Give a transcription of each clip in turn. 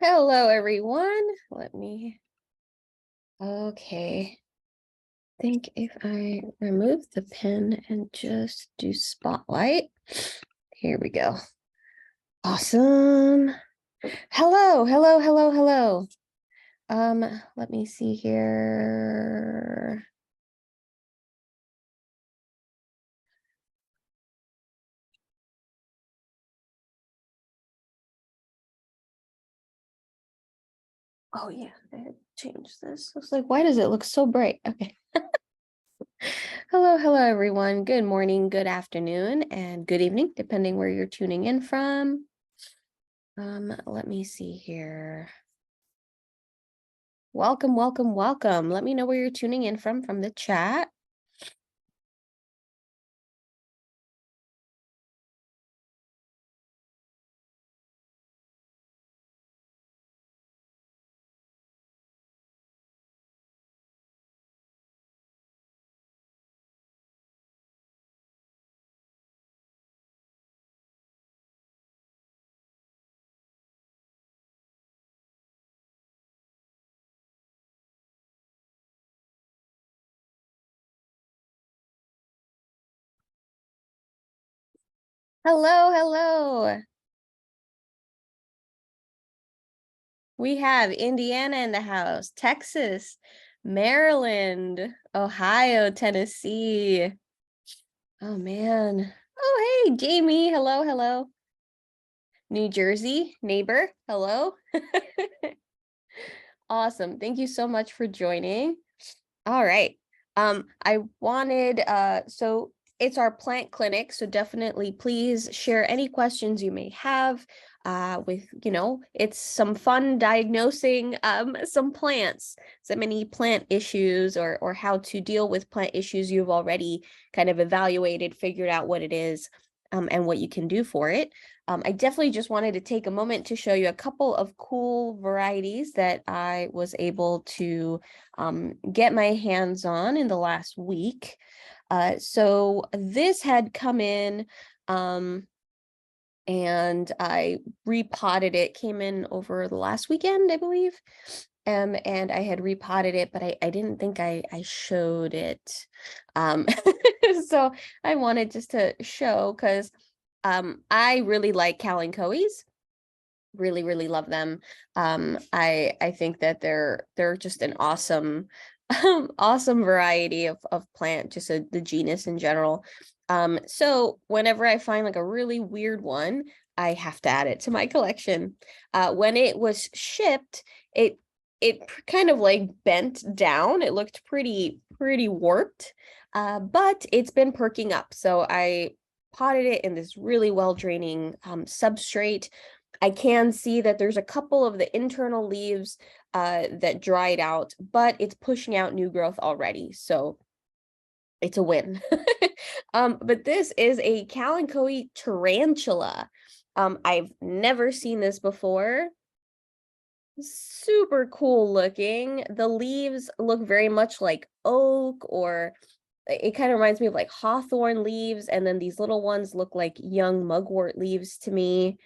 Hello, everyone. Okay. Think if I remove the pen and just do spotlight. Here we go. Awesome. Hello, hello, hello, hello. Let me see here. Oh yeah, I had changed this. I was like, why does it look so bright? Okay. Hello, hello, everyone. Good morning, good afternoon, and good evening, depending where you're tuning in from. Let me see here. Welcome, welcome, welcome. Let me know where you're tuning in from the chat. Hello, hello. We have Indiana in the house, Texas, Maryland, Ohio, Tennessee. Oh man. Oh, hey, Jamie. Hello, hello. New Jersey, neighbor. Hello. Awesome. Thank you so much for joining. All right. I wanted so it's our plant clinic, so definitely please share any questions you may have with, it's some fun diagnosing some plants, some many plant issues or how to deal with plant issues you've already kind of evaluated, figured out what it is, and what you can do for it. I definitely just wanted to take a moment to show you a couple of cool varieties that I was able to get my hands on in the last week. So this had come in and I repotted it, came in over the last weekend, I believe. And I had repotted it, but I didn't think I showed it. So I wanted just to show because I really like Kalanchoes. Really love them. I think that they're just an awesome awesome variety of plant, just the genus in general. So whenever I find like a really weird one, I have to add it to my collection. When it was shipped, it kind of like bent down. It looked pretty warped, but it's been perking up. So I potted it in this really well draining substrate. I can see that there's a couple of the internal leaves that dried out, but it's pushing out new growth already. So it's a win. But this is a Kalanchoe tarantula. I've never seen this before. Super cool looking. The leaves look very much like oak, or it kind of reminds me of like hawthorn leaves. And then these little ones look like young mugwort leaves to me.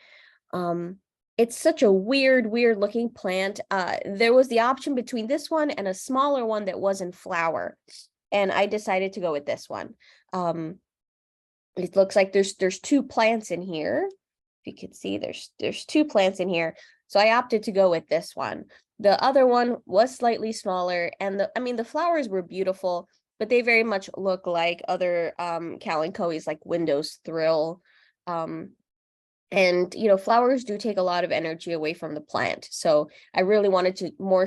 Um, it's such a weird looking plant. There was the option between this one and a smaller one that was in flower, and I decided to go with this one. It looks like there's two plants in here. If you can see, there's two plants in here. So I opted to go with this one. The other one was slightly smaller, and the flowers were beautiful, but they very much look like other Kalanchoes, like Windows Thrill. And flowers do take a lot of energy away from the plant, so I really wanted to more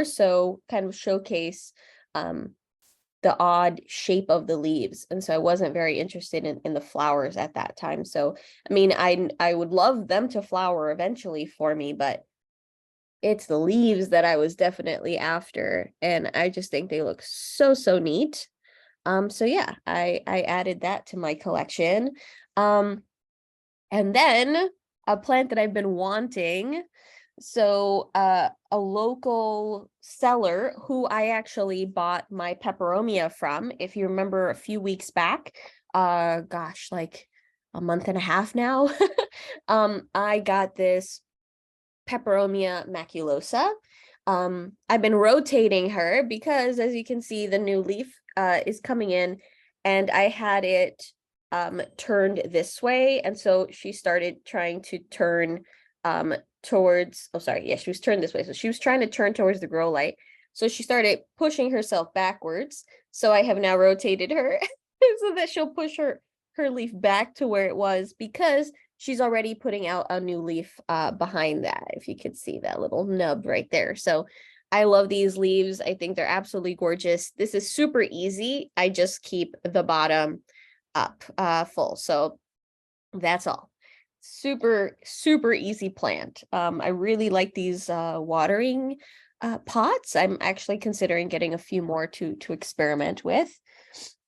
so kind of showcase the odd shape of the leaves, and so I wasn't very interested in the flowers at that time. So I would love them to flower eventually for me, but it's the leaves that I was definitely after, and I just think they look so neat. So yeah, I added that to my collection. And then a plant that I've been wanting. So a local seller who I actually bought my peperomia from, if you remember a few weeks back, gosh, like a month and a half now, I got this Peperomia maculosa. I've been rotating her because, as you can see, the new leaf is coming in, and I had it turned this way, and so she started trying to turn towards, oh sorry, yeah, she was turned this way, so she was trying to turn towards the grow light, so she started pushing herself backwards. So I have now rotated her so that she'll push her leaf back to where it was, because she's already putting out a new leaf behind that, if you could see that little nub right there. So I love these leaves. I think they're absolutely gorgeous. This is super easy. I just keep the bottom up full. So that's all. Super, super easy plant. I really like these watering pots. I'm actually considering getting a few more to experiment with.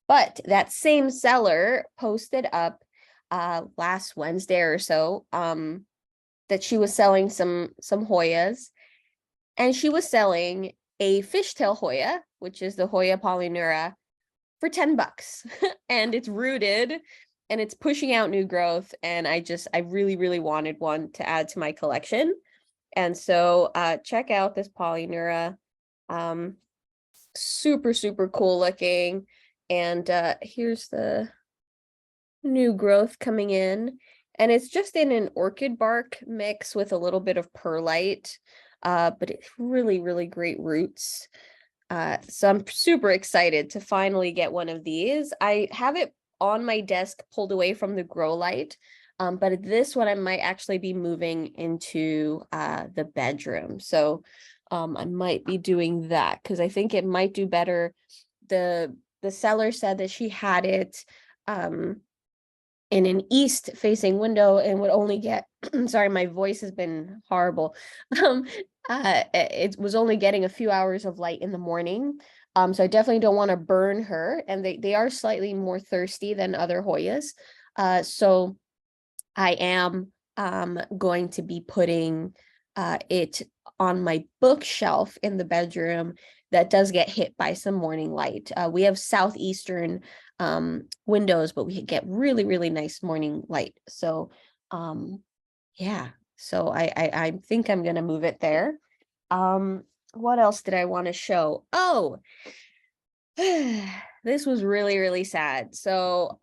But that same seller posted up last Wednesday or so that she was selling some Hoyas, and she was selling a fishtail Hoya, which is the Hoya polyneura, for $10. And it's rooted and it's pushing out new growth, and I really, really wanted one to add to my collection. And so check out this polyneura. Super, super cool looking. And here's the new growth coming in, and it's just in an orchid bark mix with a little bit of perlite, but it's really, really great roots. So I'm super excited to finally get one of these. I have it on my desk pulled away from the grow light, but this one I might actually be moving into the bedroom. So I might be doing that because I think it might do better. The seller said that she had it in an east facing window and would only get sorry, my voice has been horrible. It was only getting a few hours of light in the morning. So I definitely don't want to burn her, and they are slightly more thirsty than other Hoyas. So I am going to be putting it on my bookshelf in the bedroom that does get hit by some morning light. We have southeastern windows, but we get really, really nice morning light. So yeah, so I think I'm gonna move it there. What else did I want to show? Oh, this was really, really sad. So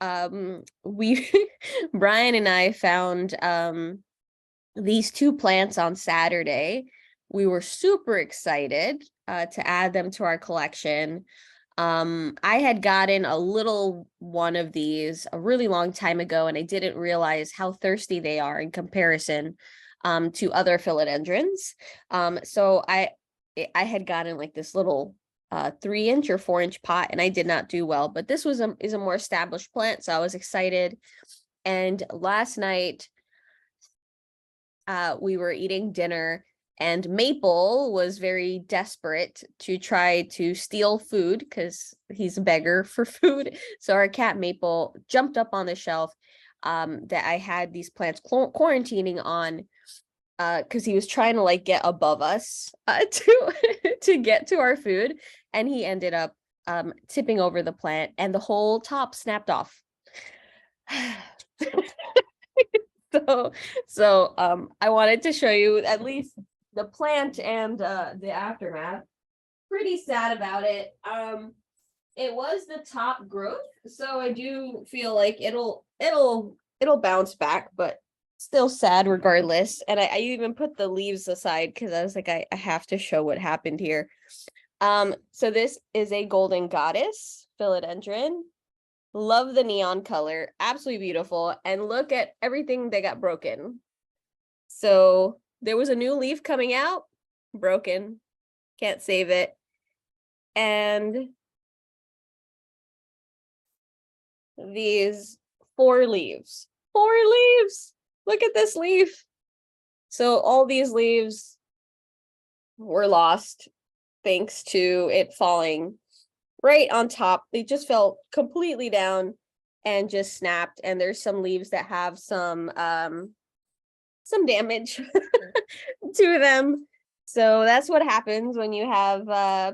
we Brian and I found these two plants on Saturday. We were super excited to add them to our collection. I had gotten a little one of these a really long time ago, and I didn't realize how thirsty they are in comparison to other philodendrons. So I had gotten like this little 3-inch or 4-inch pot, and I did not do well, but this was is a more established plant, so I was excited. And last night we were eating dinner, and Maple was very desperate to try to steal food because he's a beggar for food. So our cat Maple jumped up on the shelf that I had these plants quarantining on, because he was trying to like get above us to get to our food, and he ended up tipping over the plant, and the whole top snapped off. So I wanted to show you at least the plant and the aftermath. Pretty sad about it. It was the top growth, so I do feel like it'll bounce back, but still sad regardless. And I even put the leaves aside because I was like, I have to show what happened here. So this is a golden goddess philodendron. Love the neon color, absolutely beautiful. And look at everything that got broken. So there was a new leaf coming out, broken, can't save it. And these 4 leaves, look at this leaf. So all these leaves were lost thanks to it falling right on top. They just fell completely down and just snapped. And there's some leaves that have some damage to them. So that's what happens when you have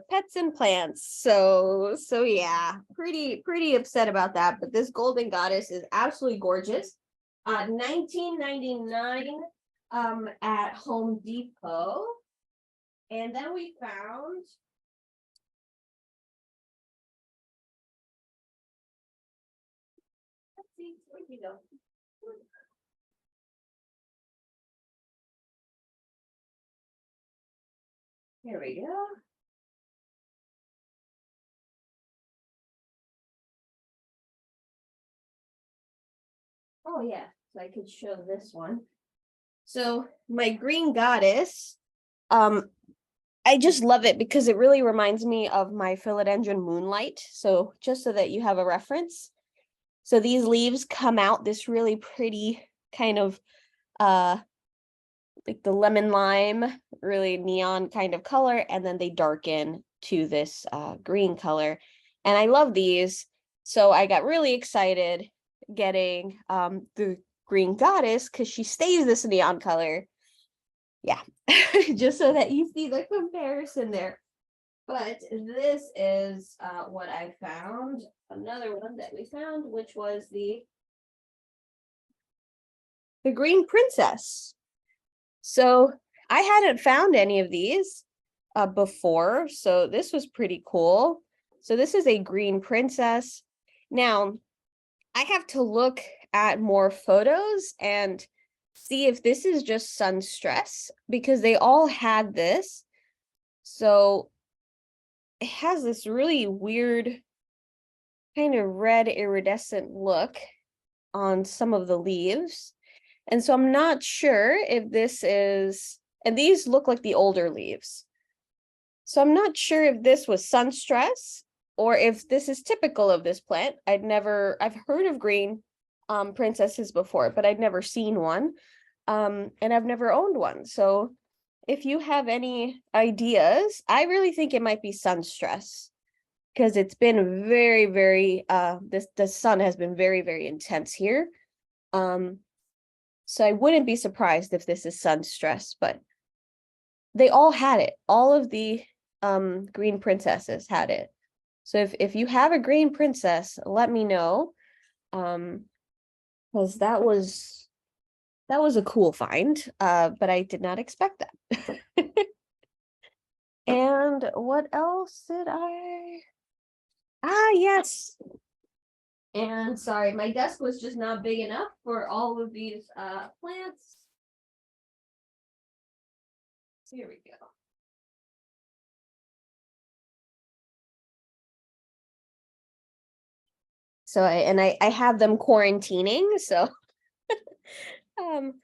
pets and plants. So yeah, pretty upset about that. But this golden goddess is absolutely gorgeous. $19.99 at Home Depot. And then we found let's see, where did you go? Here we go. Oh yeah, so I could show this one. So my green goddess, I just love it because it really reminds me of my philodendron moonlight. So just so that you have a reference. So these leaves come out this really pretty kind of like the lemon lime, really neon kind of color, and then they darken to this green color. And I love these. So I got really excited getting the green goddess because she stays this neon color. Yeah, just so that you see the comparison there. But this is what I found. Another one that we found, which was the green princess. So I hadn't found any of these before, so this was pretty cool. So this is a green princess. Now, I have to look at more photos and see if this is just sun stress because they all had this. So it has this really weird kind of red iridescent look on some of the leaves. And so I'm not sure if this is, and these look like the older leaves. So I'm not sure if this was sun stress or if this is typical of this plant. I've heard of green princesses before, but I'd never seen one. And I've never owned one. So if you have any ideas, I really think it might be sun stress because it's been very, very, the sun has been very, very intense here. So I wouldn't be surprised if this is sun stress, but they all had it. All of the green princesses had it. So if you have a green princess, let me know. Because that was a cool find. But I did not expect that. And what else did I? Ah, yes. And sorry, my desk was just not big enough for all of these plants. Here we go. So I have them quarantining, so um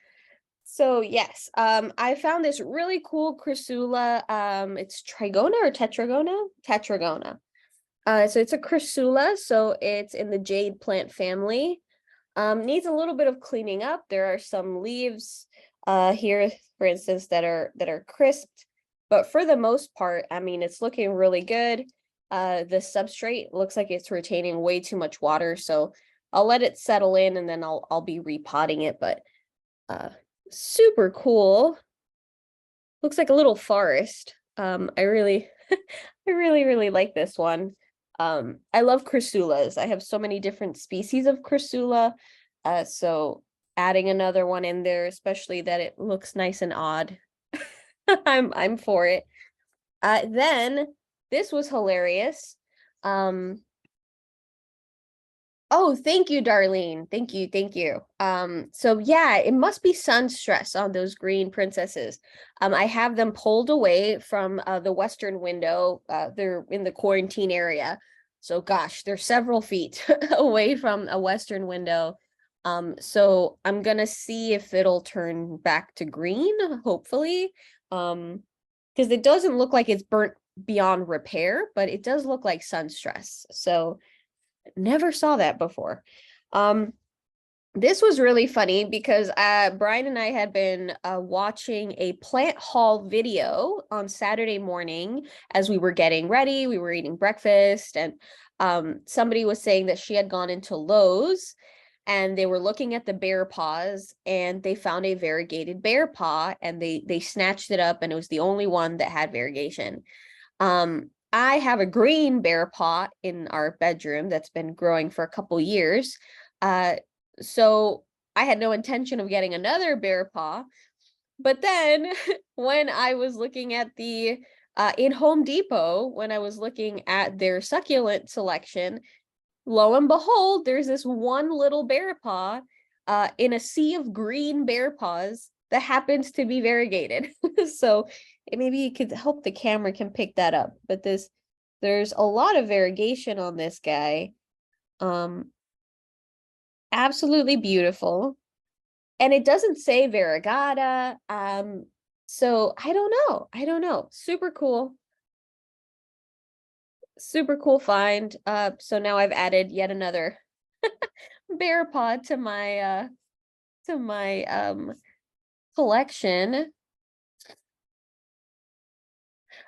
yes, I found this really cool crassula. It's trigona or tetragona? Tetragona. So it's a crassula, so it's in the jade plant family. Needs a little bit of cleaning up. There are some leaves here, for instance, that are crisped, but for the most part, I mean, it's looking really good. The substrate looks like it's retaining way too much water, so I'll let it settle in and then I'll be repotting it, but super cool. Looks like a little forest. I really I really like this one. I love crassulas. I have so many different species of crassula. So adding another one in there, especially that it looks nice and odd. I'm for it. Then this was hilarious. Oh, thank you, Darlene. Thank you, thank you. So yeah, it must be sun stress on those green princesses. I have them pulled away from the western window. They're in the quarantine area. So gosh, they're several feet away from a western window. So I'm gonna see if it'll turn back to green, hopefully. Because it doesn't look like it's burnt beyond repair, but it does look like sun stress. So never saw that before. This was really funny because Brian and I had been watching a plant haul video on Saturday morning as we were getting ready. We were eating breakfast, and somebody was saying that she had gone into Lowe's and they were looking at the bear paws and they found a variegated bear paw and they snatched it up and it was the only one that had variegation. I have a green bear paw in our bedroom that's been growing for a couple years. So I had no intention of getting another bear paw. But then when I was looking at the in Home Depot, when I was looking at their succulent selection, lo and behold, there's this one little bear paw in a sea of green bear paws that happens to be variegated. So maybe you could help the camera can pick that up. But there's a lot of variegation on this guy. Absolutely beautiful. And it doesn't say variegata. So I don't know. I don't know. Super cool. Super cool find. So now I've added yet another bear paw to my collection.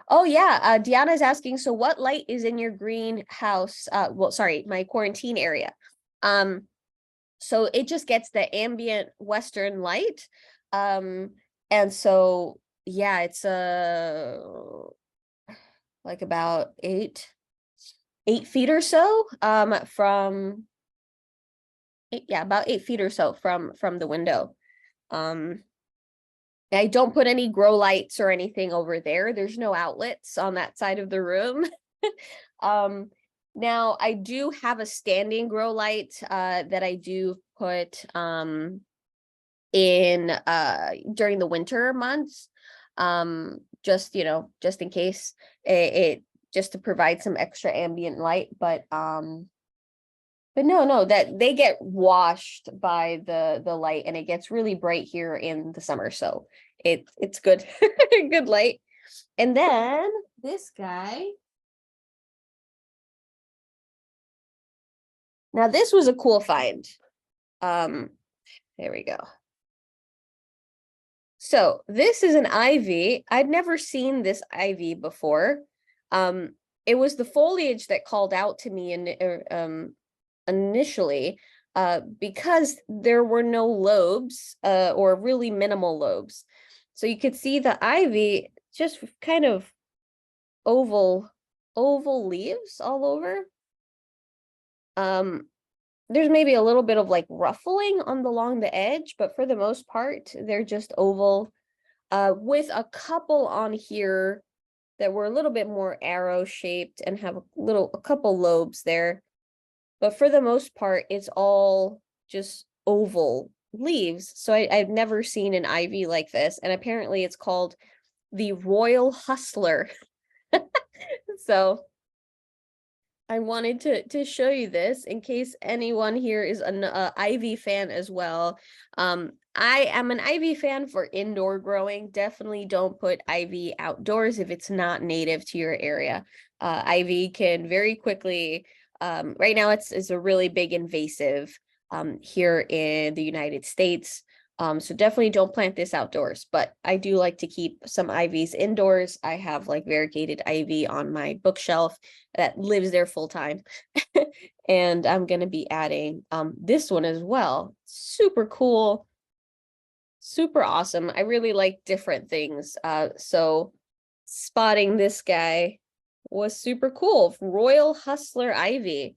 Oh yeah, Deanna's asking, so what light is in your greenhouse? Well, sorry, my quarantine area. So it just gets the ambient western light. And so yeah, it's like about 8 feet or so from yeah, about 8 feet or so from the window. I don't put any grow lights or anything over there. There's no outlets on that side of the room. Now I do have a standing grow light that I do put in during the winter months. Just, just in case it just to provide some extra ambient light, but no, that they get washed by the light and it gets really bright here in the summer. So it's good, good light. And then this guy. Now this was a cool find. There we go. So this is an ivy. I'd never seen this ivy before. It was the foliage that called out to me initially, because there were no lobes, or really minimal lobes. So you could see the ivy just kind of oval leaves all over. There's maybe a little bit of like ruffling along the edge, but for the most part, they're just oval, with a couple on here that were a little bit more arrow shaped and have a couple lobes there. But for the most part, it's all just oval leaves. So I've never seen an ivy like this. And apparently it's called the Royal Hustler. So I wanted to show you this in case anyone here is an ivy fan as well. I am an ivy fan for indoor growing. Definitely don't put ivy outdoors if it's not native to your area. Ivy can very quickly, right now it's a really big invasive here in the United States. So definitely don't plant this outdoors, but I do like to keep some ivies indoors. I have like variegated ivy on my bookshelf that lives there full time. And I'm going to be adding this one as well. Super cool. Super awesome. I really like different things. So spotting this guy was super cool. Royal Hustler Ivy.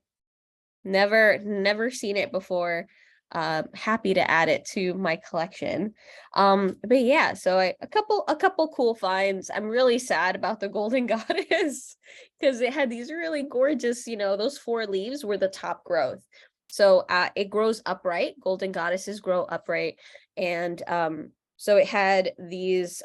Never seen it before. Happy to add it to my collection. But yeah, so a couple cool finds. I'm really sad about the Golden Goddess because it had these really gorgeous, those 4 leaves were the top growth. So it grows upright. Golden Goddesses grow upright. And so it had these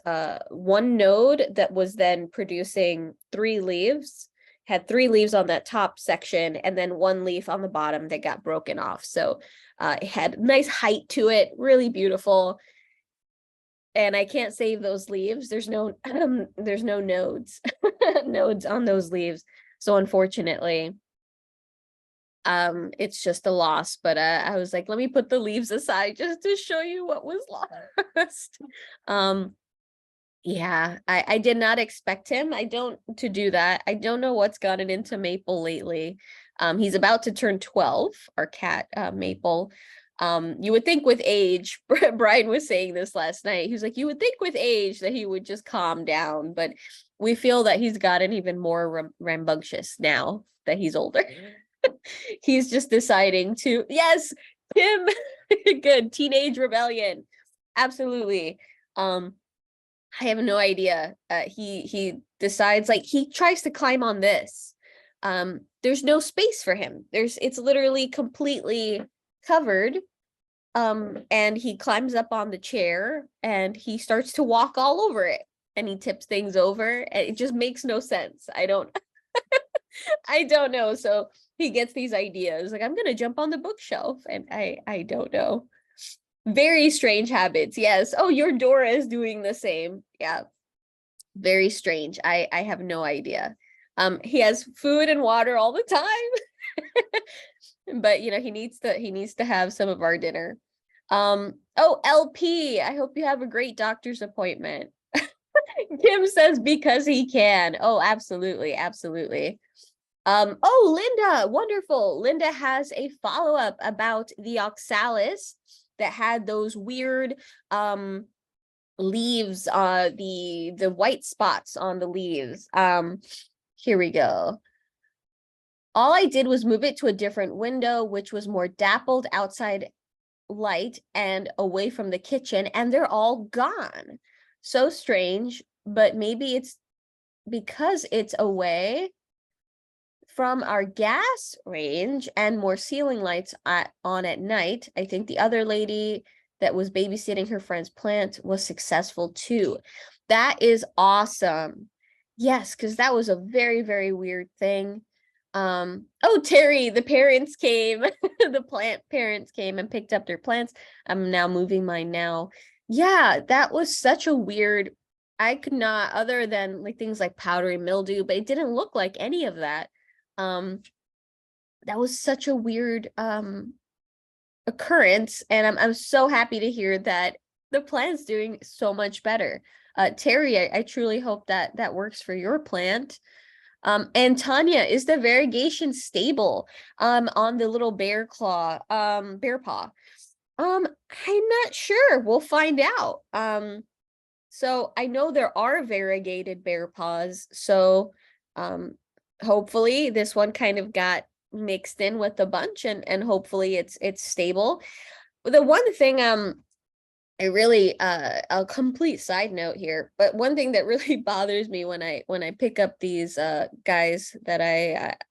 one node that was then producing 3 leaves, had 3 leaves on that top section, and then 1 leaf on the bottom that got broken off. So it had nice height to it, really beautiful. And I can't save those leaves. There's no nodes nodes on those leaves. So unfortunately, it's just a loss. But I was like, let me put the leaves aside just to show you what was lost. Yeah, I did not expect him. To do that. I don't know what's gotten into Maple lately. He's about to turn 12, our cat, Maple. You would think with age, Brian was saying this last night. He was like, you would think with age that he would just calm down, but we feel that he's gotten even more rambunctious now that he's older. He's just deciding to, yes, Tim, good, teenage rebellion. Absolutely. I have no idea. He decides, like, he tries to climb on this. There's no space for him. It's literally completely covered. And he climbs up on the chair and he starts to walk all over it, and he tips things over, and it just makes no sense. I don't know. So he gets these ideas like, I'm gonna jump on the bookshelf, and I don't know. Very strange habits. Yes. Oh, your Dora is doing the same. Yeah. Very strange. I have no idea. He has food and water all the time. But he needs to have some of our dinner. Oh, LP, I hope you have a great doctor's appointment. Kim says because he can. Oh, absolutely, absolutely. Oh, Linda, wonderful. Linda has a follow-up about the oxalis that had those weird leaves, the white spots on the leaves. Here we go. All I did was move it to a different window, which was more dappled outside light and away from the kitchen, and they're all gone. So strange, but maybe it's because it's away from our gas range and more ceiling lights on at night. I think the other lady that was babysitting her friend's plant was successful too. That is awesome. Yes, because that was a very, very weird thing. Oh, Terry, the parents came. The plant parents came and picked up their plants. I'm now moving mine now. Yeah, that was such a weird, I could not, other than like things like powdery mildew, but it didn't look like any of that. That was such a weird occurrence, and I'm so happy to hear that the plant's doing so much better. Terry, I truly hope that that works for your plant. And Tanya, is the variegation stable on the little bear paw? I'm not sure. We'll find out. So I know there are variegated bear paws, so hopefully this one kind of got mixed in with a bunch, and hopefully it's stable. The one thing I really a complete side note here, but one thing that really bothers me when I pick up these guys that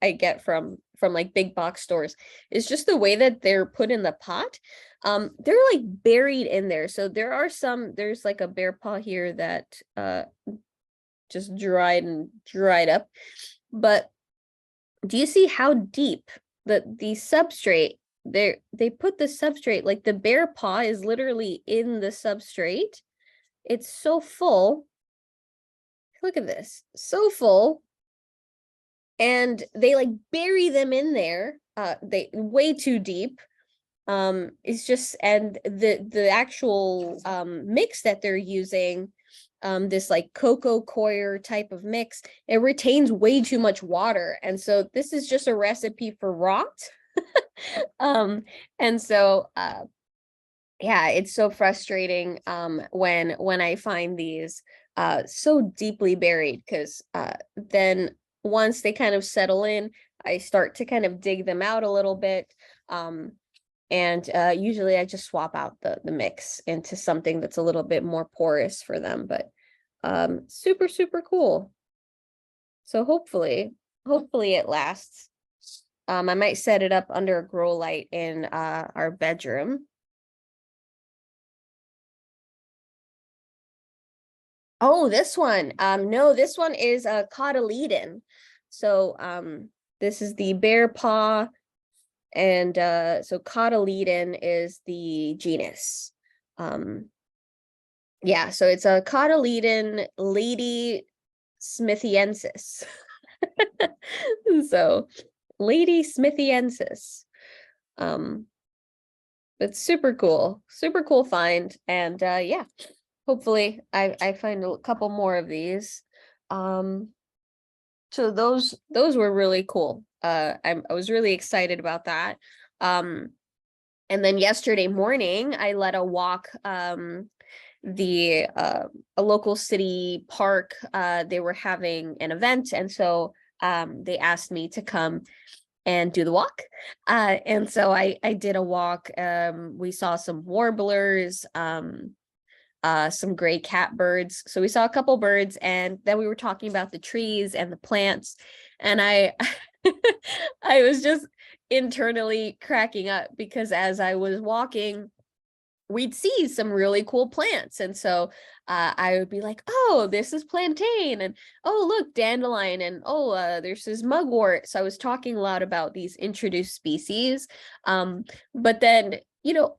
I get from like big box stores is just the way that they're put in the pot. They're like buried in there. So there's like a bear paw here that just dried up. But do you see how deep the substrate, they put the substrate, like the bear paw is literally in the substrate. It's so full. Look at this, so full. And they like bury them in there. They way too deep. It's just, and the actual mix that they're using, this like cocoa coir type of mix, it retains way too much water, and so this is just a recipe for rot. And so yeah, it's so frustrating when I find these so deeply buried, because then once they kind of settle in, I start to kind of dig them out a little bit. And usually I just swap out the mix into something that's a little bit more porous for them. But super, super cool. So hopefully it lasts. I might set it up under a grow light in our bedroom. Oh, this one. No, this one is a cotyledon. So this is the bear paw, and so cotyledon is the genus. Yeah, so it's a cotyledon lady smithiensis. So lady smithiensis. It's super cool find. And yeah, hopefully I find a couple more of these. So those were really cool. I was really excited about that. And then yesterday morning I led a walk, the a local city park. They were having an event, and so they asked me to come and do the walk. And so I did a walk. We saw some warblers. some gray catbirds. So we saw a couple birds, and then we were talking about the trees and the plants. And I I was just internally cracking up because as I was walking, we'd see some really cool plants. And so I would be like, oh, this is plantain. And oh, look, dandelion. And oh, there's this mugwort. So I was talking a lot about these introduced species. But then,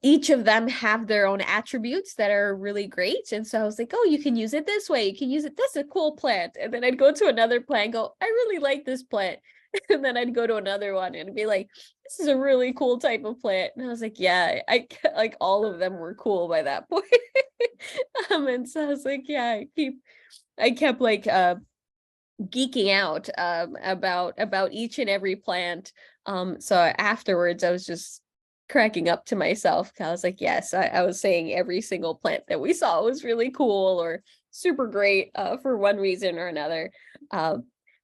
each of them have their own attributes that are really great. And so I was like, oh, you can use it this way. You can use it. That's a cool plant. And then I'd go to another plant and go, I really like this plant. And then I'd go to another one and be like, this is a really cool type of plant. And I was like, yeah, like all of them were cool by that point. And so I was like, yeah, I kept like geeking out about each and every plant. So afterwards I was just cracking up to myself. I was like, yes, I was saying every single plant that we saw was really cool or super great for one reason or another.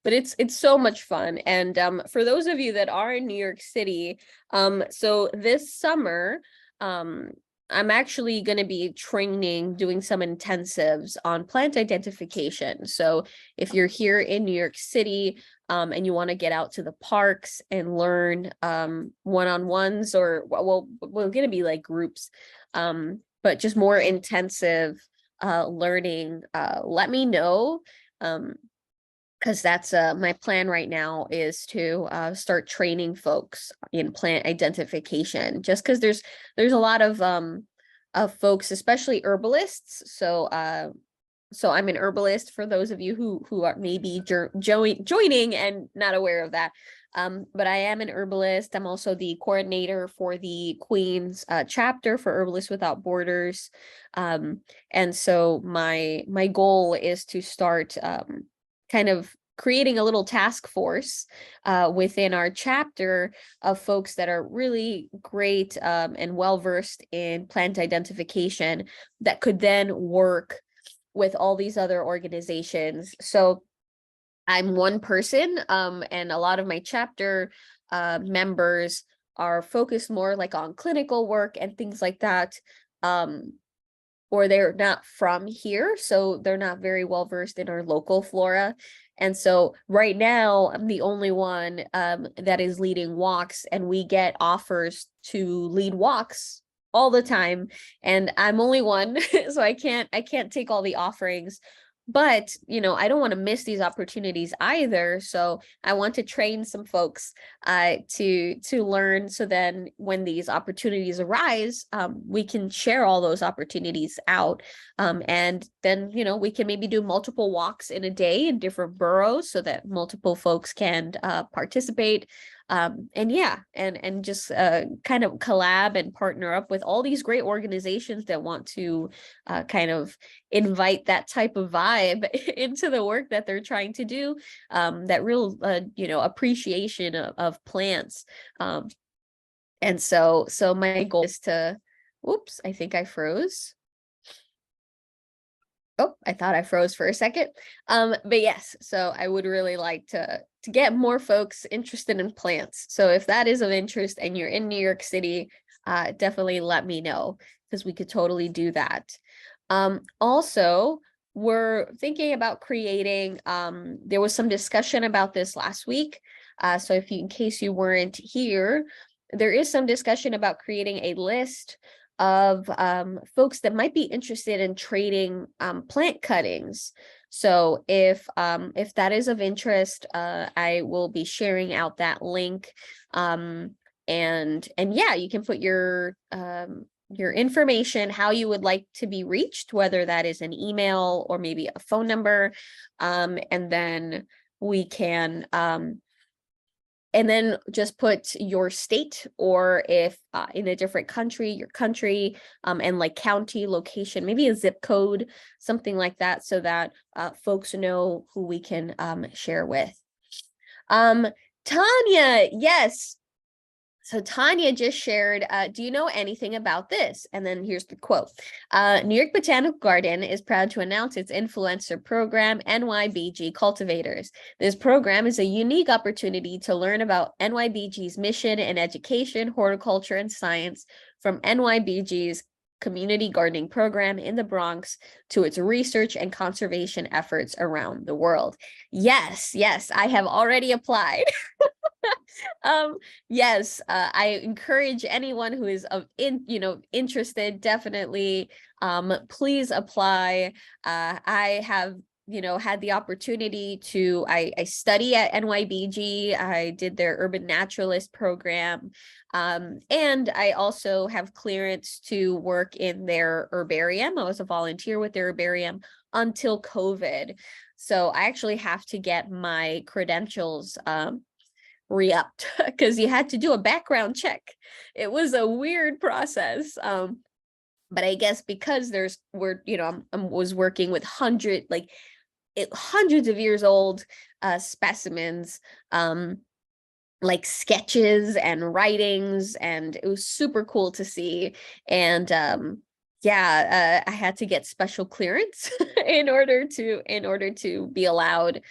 But it's so much fun. And for those of you that are in New York City, so this summer, I'm actually going to be doing some intensives on plant identification. So if you're here in New York City, and you want to get out to the parks and learn one-on-ones, or well, we're going to be like groups, but just more intensive learning, let me know. Because that's my plan right now is to start training folks in plant identification, just because there's a lot of folks, especially herbalists. So I'm an herbalist for those of you who are maybe joining and not aware of that. But I am an herbalist. I'm also the coordinator for the Queens chapter for Herbalists Without Borders. And so my goal is to start kind of creating a little task force within our chapter of folks that are really great and well-versed in plant identification that could then work with all these other organizations. So I'm one person, and a lot of my chapter members are focused more like on clinical work and things like that. Or they're not from here, so they're not very well versed in our local flora. And so right now I'm the only one that is leading walks, and we get offers to lead walks all the time, and I'm only one, so I can't take all the offerings. But I don't want to miss these opportunities either. So I want to train some folks to learn, so then when these opportunities arise, we can share all those opportunities out. And then we can maybe do multiple walks in a day in different boroughs so that multiple folks can participate. And yeah, and just kind of collab and partner up with all these great organizations that want to kind of invite that type of vibe into the work that they're trying to do, that real appreciation of plants. And so my goal is to, whoops, I think I froze. Oh, I thought I froze for a second. But yes, so I would really like to get more folks interested in plants. So if that is of interest and you're in New York City, definitely let me know, because we could totally do that. Also, we're thinking about creating, there was some discussion about this last week. So in case you weren't here, there is some discussion about creating a list of folks that might be interested in trading plant cuttings. So if that is of interest, I will be sharing out that link. And yeah, you can put your information, how you would like to be reached, whether that is an email or maybe a phone number, and then we can and then just put your state, or if in a different country, your country, and like county, location, maybe a zip code, something like that, so that folks know who we can share with. Tanya, yes. So Tanya just shared, do you know anything about this? And then here's the quote. New York Botanical Garden is proud to announce its influencer program, NYBG Cultivators. This program is a unique opportunity to learn about NYBG's mission in education, horticulture, and science from NYBG's community gardening program in the Bronx to its research and conservation efforts around the world. Yes, yes, I have already applied. Yes, I encourage anyone who is interested, definitely please apply. I have had the opportunity to I study at NYBG. I did their urban naturalist program, and I also have clearance to work in their herbarium. I was a volunteer with their herbarium until COVID, so I actually have to get my credentials re-upped because you had to do a background check. It was a weird process. But I guess because I was working with hundreds of years old specimens, like sketches and writings, and it was super cool to see. And yeah, I had to get special clearance in order to be allowed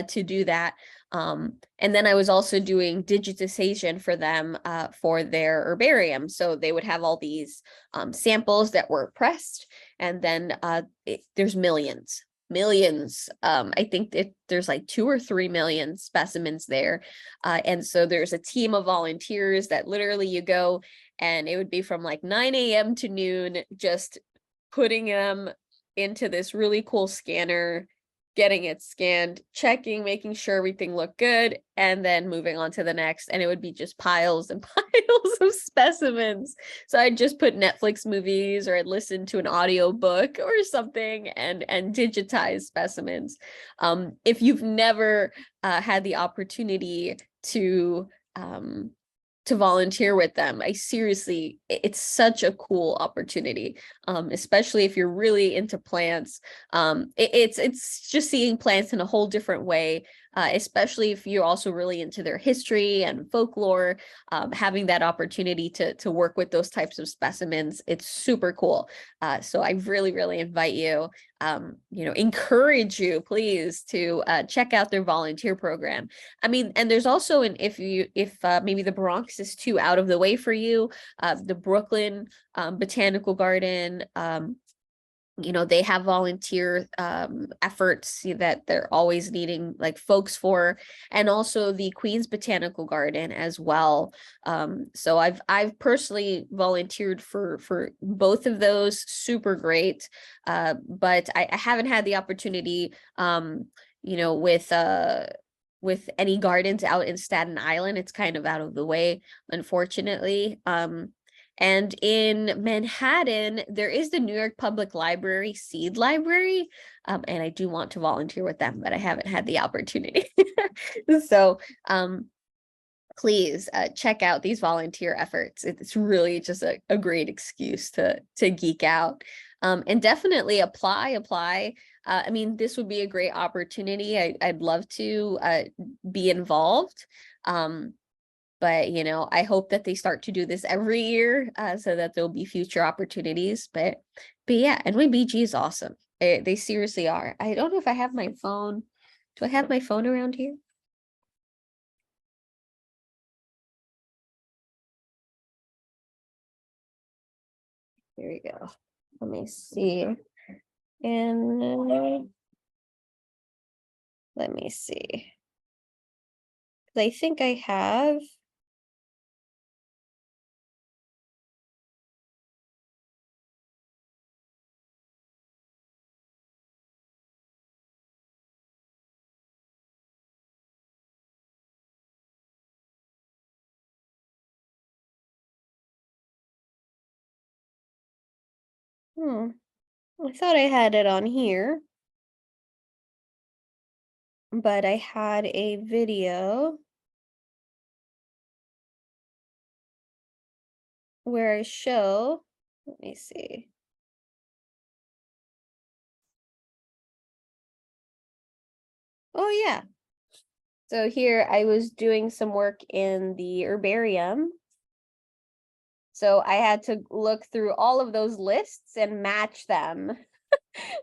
to do that. And then I was also doing digitization for them for their herbarium. So they would have all these samples that were pressed, and then there's millions. I think there's like 2 or 3 million specimens there. And so there's a team of volunteers that literally you go, and it would be from like 9 a.m. to noon, just putting them into this really cool scanner, getting it scanned, checking, making sure everything looked good, and then moving on to the next. And it would be just piles and piles of specimens. So I'd just put Netflix movies, or I'd listen to an audio book or something, and digitize specimens. If you've never had the opportunity to volunteer with them, it's such a cool opportunity, especially if you're really into plants. It's just seeing plants in a whole different way, especially if you're also really into their history and folklore. Having that opportunity to work with those types of specimens, it's super cool. So I really invite you, encourage you, please, to check out their volunteer program. I mean, and there's also if maybe the Bronx is too out of the way for you, the Brooklyn Botanical Garden, they have volunteer efforts that they're always needing like folks for, and also the Queens Botanical Garden as well. So I've personally volunteered for both of those. Super great. But I haven't had the opportunity, with any gardens out in Staten Island. It's kind of out of the way, unfortunately. And in Manhattan, there is the New York Public Library Seed Library. And I do want to volunteer with them, but I haven't had the opportunity. So please check out these volunteer efforts. It's really just a great excuse to geek out. And definitely apply. I mean, this would be a great opportunity. I'd love to be involved. But I hope that they start to do this every year, so that there'll be future opportunities. But yeah, NYBG is awesome. They seriously are. I don't know if I have my phone. Do I have my phone around here? Here we go. Let me see. And let me see. I think I have. I thought I had it on here, but I had a video where I show, let me see. Oh yeah. So here I was doing some work in the herbarium. So I had to look through all of those lists and match them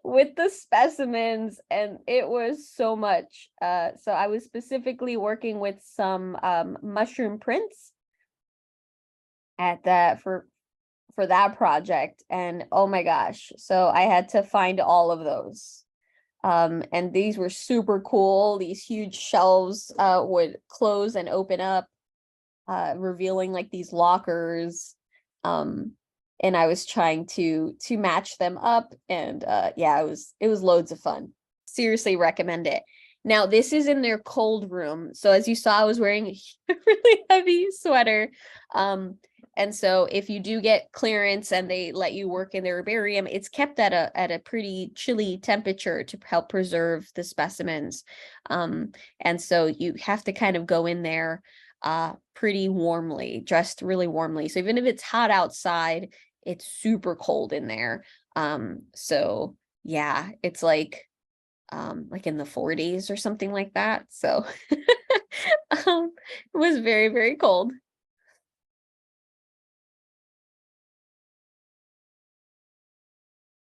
with the specimens, and it was so much. So I was specifically working with some mushroom prints at that for that project. And oh my gosh, so I had to find all of those. And these were super cool. These huge shelves would close and open up, revealing like these lockers. And I was trying to match them up, and yeah, it was loads of fun. Seriously recommend it. Now this is in their cold room. So as you saw, I was wearing a really heavy sweater. And so if you do get clearance and they let you work in their herbarium, it's kept at a pretty chilly temperature to help preserve the specimens. And so you have to kind of go in there pretty warmly, dressed really warmly. So even if it's hot outside, it's super cold in there. So yeah, it's like in the 40s or something like that. So it was very, very cold.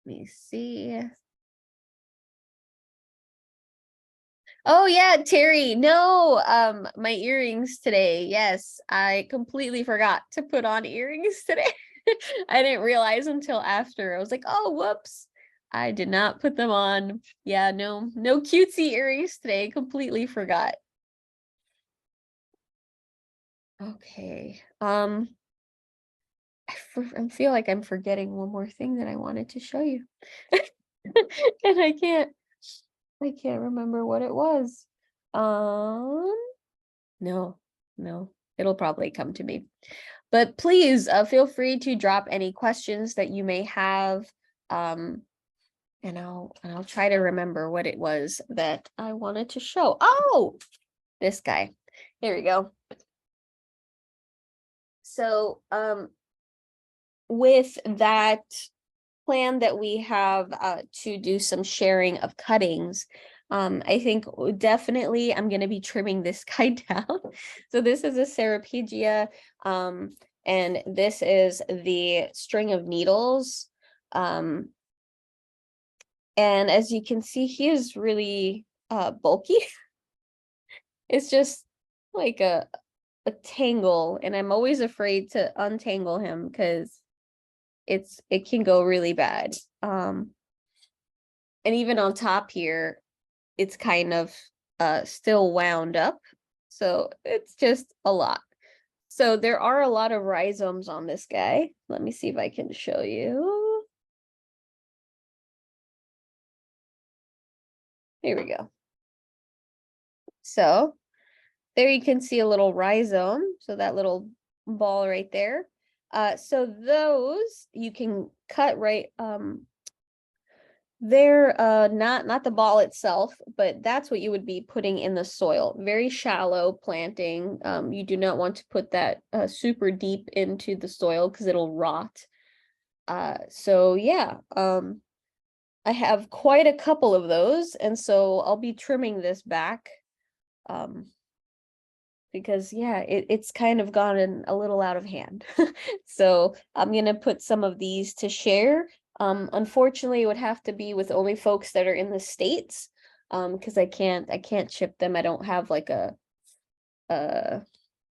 Let me see. Oh yeah, Terry. No, my earrings today. Yes, I completely forgot to put on earrings today. I didn't realize until after. I was like, "Oh, whoops. I did not put them on." Yeah, no cutesy earrings today. Completely forgot. Okay. I feel like I'm forgetting one more thing that I wanted to show you. And I can't remember what it was. Um, no, no, it'll probably come to me. But please feel free to drop any questions that you may have. Um, and I'll try to remember what it was that I wanted to show. Oh, this guy. Here we go. So, with that plan that we have to do some sharing of cuttings, I think definitely I'm going to be trimming this guy down. So this is a Ceropegia, and this is the string of needles. And as you can see, he is really bulky. It's just like a tangle, and I'm always afraid to untangle him because it can go really bad. And even on top here, it's kind of still wound up. So it's just a lot. So there are a lot of rhizomes on this guy. Let me see if I can show you. Here we go. So there you can see a little rhizome. So that little ball right there. So those you can cut right they're not the ball itself, but that's what you would be putting in the soil. Very shallow planting. You do not want to put that super deep into the soil because it'll rot. So yeah, I have quite a couple of those, and so I'll be trimming this back. Because yeah, it's kind of gotten a little out of hand. So I'm gonna put some of these to share. Unfortunately, it would have to be with only folks that are in the States, because I can't ship them. I don't have like a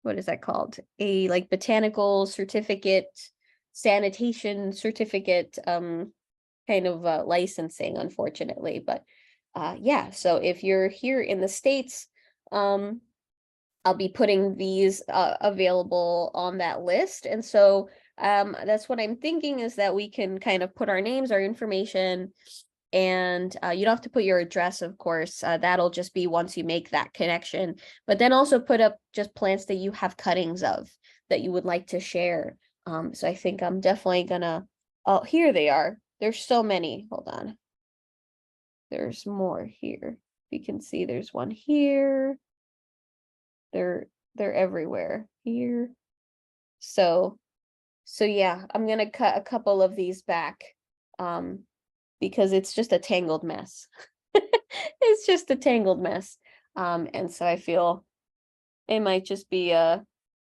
what is that called? A like botanical certificate, sanitation certificate, kind of licensing, unfortunately. But yeah, so if you're here in the States, I'll be putting these available on that list. And so that's what I'm thinking, is that we can kind of put our names, our information, and you don't have to put your address, of course. That'll just be once you make that connection. But then also put up just plants that you have cuttings of that you would like to share. So I think I'm definitely gonna, oh, here they are. There's so many. Hold on. There's more here. You can see there's one here. They're everywhere here. So yeah, I'm gonna cut a couple of these back, because it's just a tangled mess. It's just a tangled mess. And so I feel it might just be a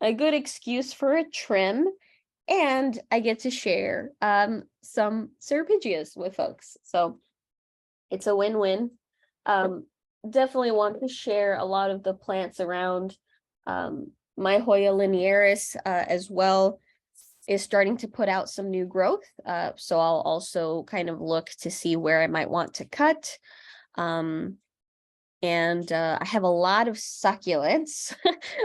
good excuse for a trim, and I get to share some Serpigias with folks. So it's a win-win. Definitely want to share a lot of the plants around, my Hoya linearis as well. is starting to put out some new growth. So I'll also kind of look to see where I might want to cut. And I have a lot of succulents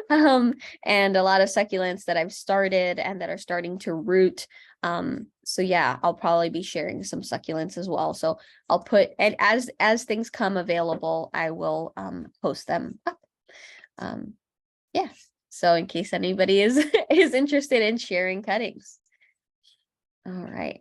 and a lot of succulents that I've started and that are starting to root. So yeah, I'll probably be sharing some succulents as well. So I'll put, and as things come available, I will post them up. Yeah. So in case anybody is is interested in sharing cuttings. All right.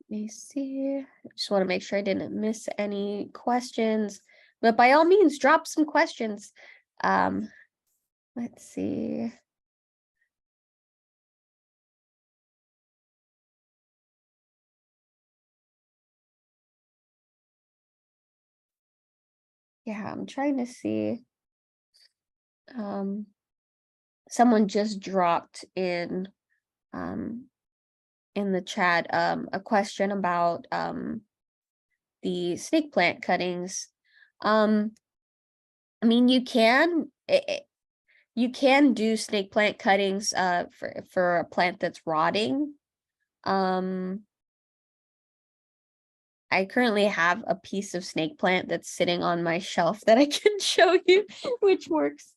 Let me see. I just want to make sure I didn't miss any questions. But by all means, drop some questions. Let's see. Yeah, I'm trying to see. Someone just dropped in the chat a question about the snake plant cuttings. I mean, you can do snake plant cuttings for a plant that's rotting. I currently have a piece of snake plant that's sitting on my shelf that I can show you, which works.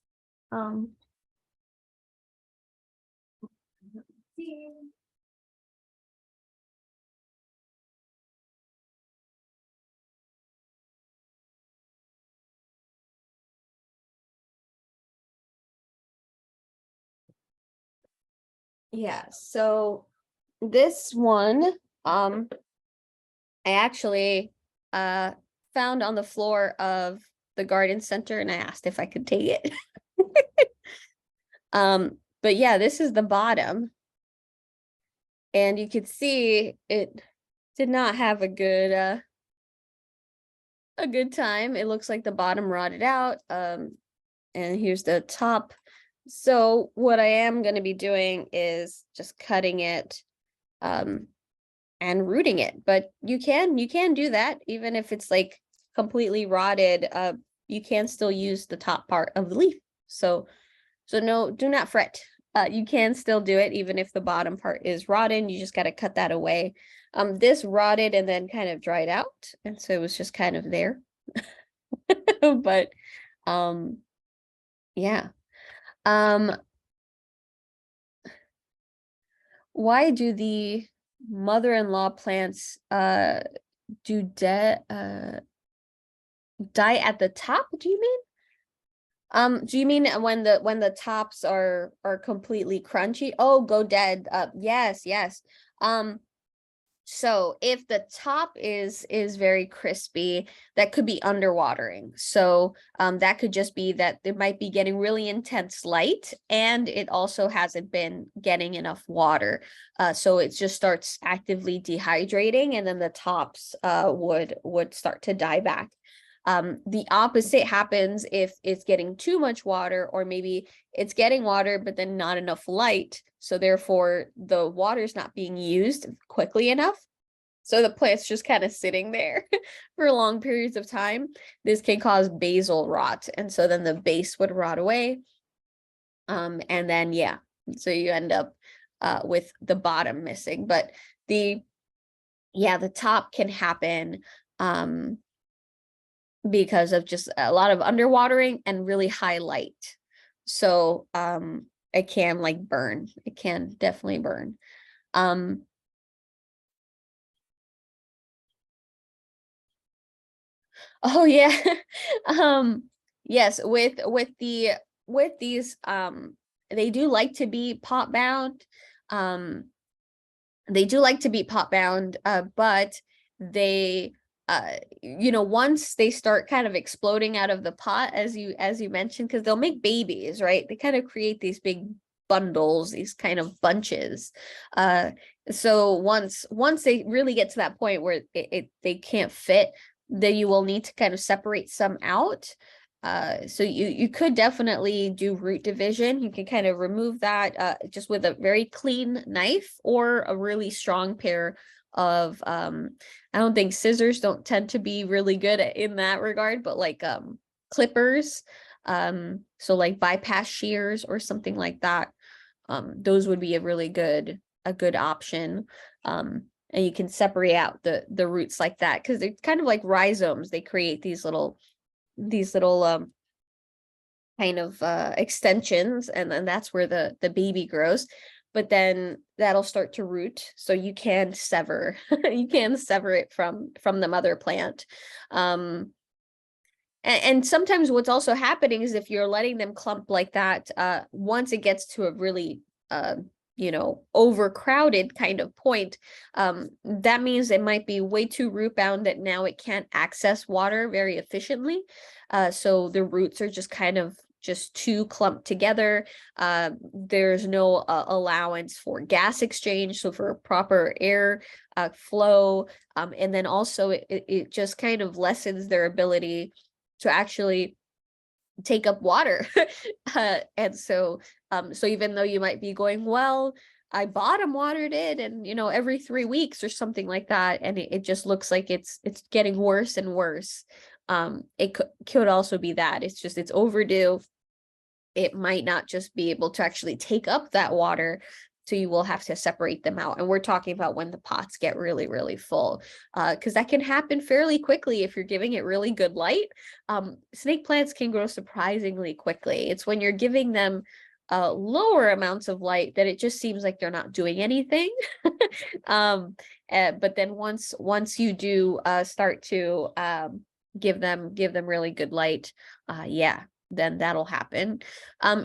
Yeah, so this one, I actually found on the floor of the garden center and I asked if I could take it. But yeah, this is the bottom. And you could see it did not have a good time. It looks like the bottom rotted out. And here's the top. So what I am going to be doing is just cutting it and rooting it. But you can do that even if it's like completely rotted. You can still use the top part of the leaf. So no, do not fret. You can still do it even if the bottom part is rotten. You just got to cut that away. This rotted and then kind of dried out, and so it was just kind of there. But yeah. Why do the mother-in-law plants do die at the top, do you mean? Do you mean when the tops are completely crunchy? Oh, go dead. Yes. So if the top is very crispy, that could be underwatering. So that could just be that it might be getting really intense light and it also hasn't been getting enough water. So it just starts actively dehydrating and then the tops would start to die back. The opposite happens if it's getting too much water, or maybe it's getting water but then not enough light, so therefore the water's not being used quickly enough, so the plant's just kind of sitting there for long periods of time. This can cause basal rot, and so then the base would rot away, and then yeah, so you end up with the bottom missing. But the top can happen because of just a lot of underwatering and really high light. So it can like burn. It can definitely burn. Oh yeah. Yes, with these they do like to be pot bound. They do like to be pot bound, but they once they start kind of exploding out of the pot, as you mentioned, because they'll make babies, right? They kind of create these big bundles, these kind of bunches. So once they really get to that point where they can't fit, then you will need to kind of separate some out. So you could definitely do root division. You can kind of remove that just with a very clean knife or a really strong pair of I don't think scissors don't tend to be really good in that regard, but like clippers, so like bypass shears or something like that. Those would be a good option. And you can separate out the roots like that because they're kind of like rhizomes. They create these little kind of extensions, and then that's where the baby grows. But then that'll start to root, so you can sever you can sever it from the mother plant. And sometimes what's also happening is if you're letting them clump like that, once it gets to a really overcrowded kind of point, that means it might be way too root bound that now it can't access water very efficiently. So the roots are just kind of just too clumped together. There's no allowance for gas exchange, so for proper air flow. And then also it just kind of lessens their ability to actually take up water. And so even though you might be going, well, I bottom watered it and every 3 weeks or something like that, and it just looks like it's getting worse and worse. It could also be that it's overdue. It might not just be able to actually take up that water. So you will have to separate them out. And we're talking about when the pots get really, really full, because that can happen fairly quickly if you're giving it really good light. Snake plants can grow surprisingly quickly. It's when you're giving them lower amounts of light that it just seems like they're not doing anything. But then once you do start to give them really good light, yeah, then that'll happen.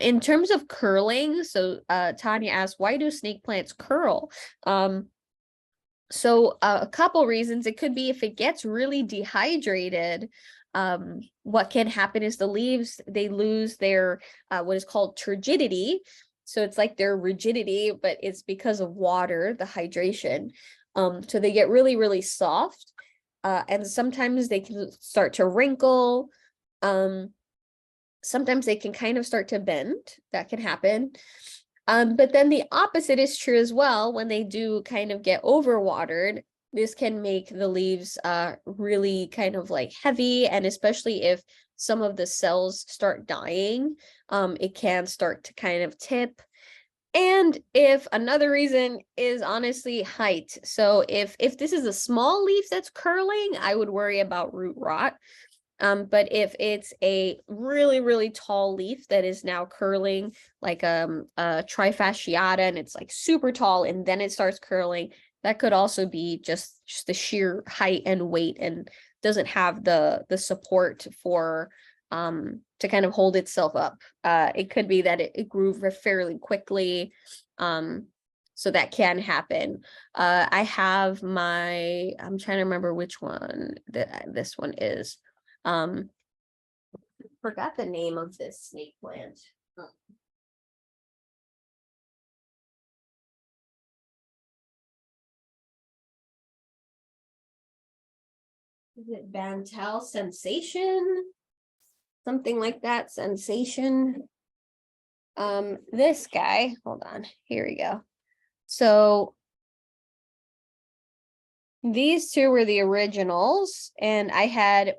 In terms of curling, so Tanya asked, why do snake plants curl? So a couple reasons. It could be if it gets really dehydrated, what can happen is the leaves, they lose their what is called turgidity. So it's like their rigidity, but it's because of water, the hydration. So they get really, really soft. And sometimes they can start to wrinkle. Sometimes they can kind of start to bend. That can happen. But then the opposite is true as well. When they do kind of get overwatered, this can make the leaves really kind of like heavy. And especially if some of the cells start dying, it can start to kind of tip. And if another reason is honestly height. So if this is a small leaf that's curling, I would worry about root rot. But if it's a really, really tall leaf that is now curling, like a trifasciata, and it's like super tall, and then it starts curling, that could also be just the sheer height and weight, and doesn't have the support for to kind of hold itself up. It could be that it grew fairly quickly. So that can happen. I have I'm trying to remember which one this one is. Forgot the name of this snake plant. Is it Bantal Sensation? Something like that, Sensation. This guy, hold on, here we go. So these two were the originals, and I had